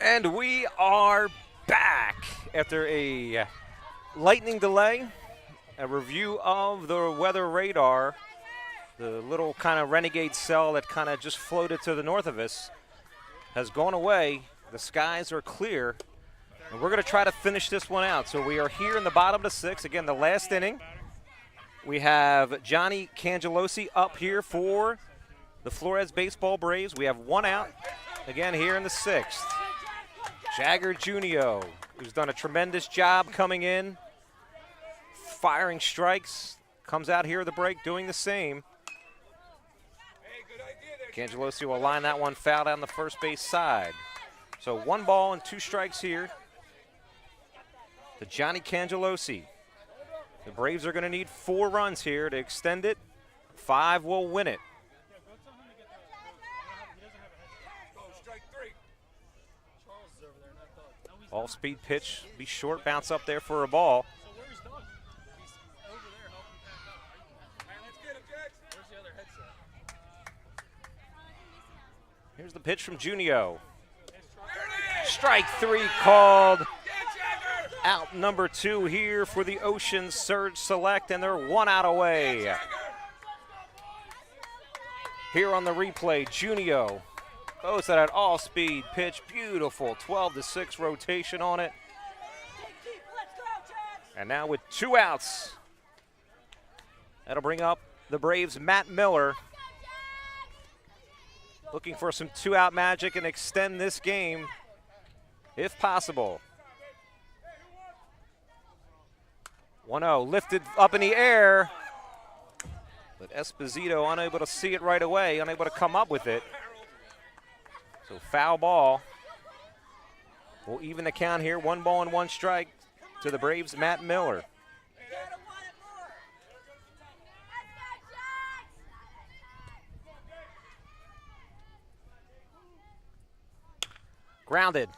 And we are back after a lightning delay. A review of the weather radar. The little kind of renegade cell that kind of just floated to the north of us has gone away. The skies are clear. And we're going to try to finish this one out. So we are here in the bottom of the sixth. Again, the last inning. We have Johnny Cangelosi up here for the Flores Baseball Braves. We have one out. Again, here in the sixth. Jagger Junio, who's done a tremendous job coming in, firing strikes, comes out here at the break doing the same. Cangelosi will line that one foul down the first base side. So 1 ball and 2 strikes here to Johnny Cangelosi. The Braves are going to need 4 runs here to extend it. 5 will win it. All-speed pitch, be short, bounce up there for a ball. Here's the pitch from Junio. Strike 3 called. Out number 2 here for the Ocean Surge Select, and they're 1 out away. Here on the replay, Junio goes at an all-speed pitch, beautiful 12-6 rotation on it. And now with 2 outs, that'll bring up the Braves' Matt Miller. Looking for some 2-out magic and extend this game, if possible. 1-0, lifted up in the air, but Esposito unable to see it right away, unable to come up with it. So foul ball. We'll even the count here, 1 ball and 1 strike to the Braves' Matt Miller. Grounded,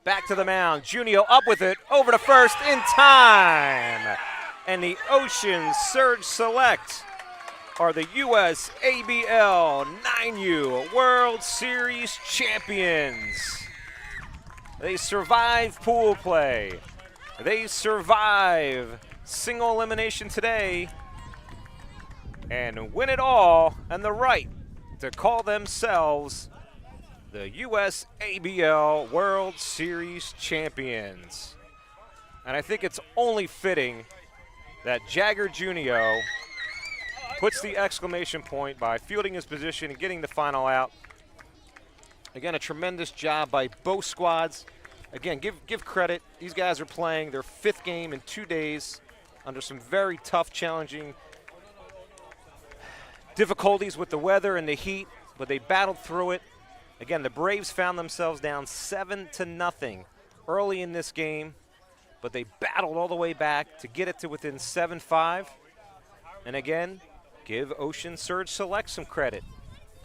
back to the mound. Junio up with it, over to first in time. And the Ocean Surge Select are the USABL 9U World Series champions. They survive pool play. They survive single elimination today and win it all, and the right to call themselves the USABL World Series champions. And I think it's only fitting that Jagger Junio puts the exclamation point by fielding his position and getting the final out. Again, a tremendous job by both squads. Again, give credit. These guys are playing their 5th game in 2 days under some very tough, challenging difficulties with the weather and the heat, but they battled through it. Again, the Braves found themselves down 7-0 early in this game, but they battled all the way back to get it to within 7-5. And again, give Ocean Surge Select some credit,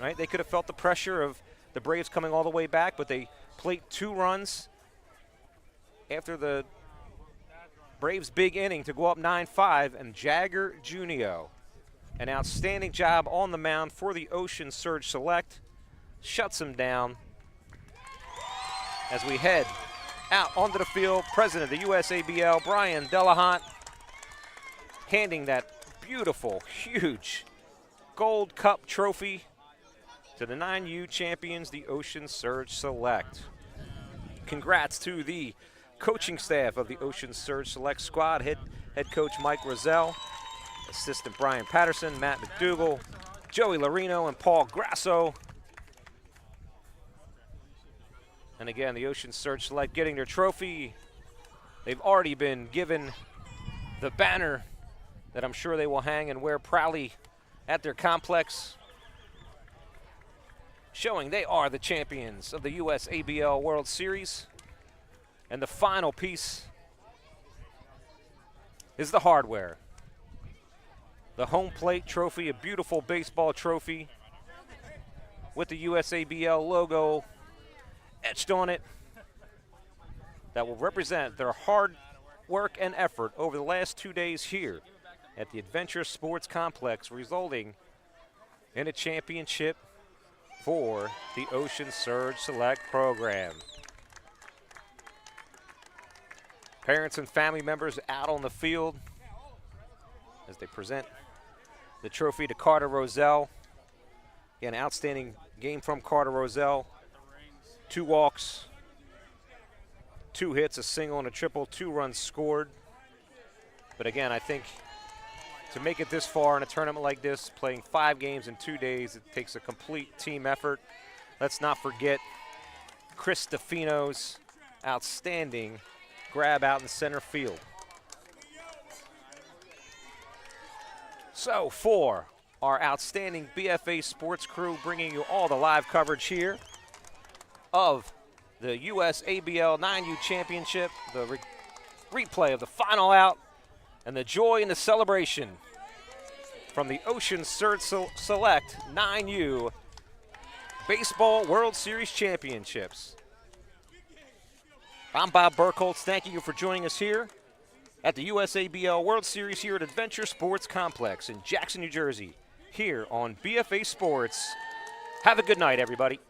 right? They could have felt the pressure of the Braves coming all the way back, but they played 2 runs after the Braves' big inning to go up 9-5, and Jagger Junio, an outstanding job on the mound for the Ocean Surge Select, shuts him down. As we head out onto the field, President of the USABL, Brian Delahant, handing that beautiful, huge Gold Cup trophy to the 9U champions, the Ocean Surge Select. Congrats to the coaching staff of the Ocean Surge Select squad, head coach Mike Rozelle, assistant Brian Patterson, Matt McDougall, Joey Larino, and Paul Grasso. And again, the Ocean Surge Select getting their trophy. They've already been given the banner that I'm sure they will hang and wear proudly at their complex, showing they are the champions of the USABL World Series. And the final piece is the hardware. The home plate trophy, a beautiful baseball trophy with the USABL logo etched on it, that will represent their hard work and effort over the last 2 days here at the Adventure Sports Complex, resulting in a championship for the Ocean Surge Select program. Parents and family members out on the field as they present the trophy to Carter Roselle. Again, outstanding game from Carter Roselle. 2 walks, 2 hits, a single and a triple, 2 runs scored. But again, I think to make it this far in a tournament like this, playing 5 games in 2 days, it takes a complete team effort. Let's not forget Chris Stefano's outstanding grab out in center field. So for our outstanding BFA Sports crew, bringing you all the live coverage here of the US ABL 9U Championship, the replay of the final out, and the joy and the celebration from the Ocean Surge Select 9U Baseball World Series Championships. I'm Bob Burkholz. Thank you for joining us here at the USABL World Series here at Adventure Sports Complex in Jackson, New Jersey, here on BFA Sports. Have a good night, everybody.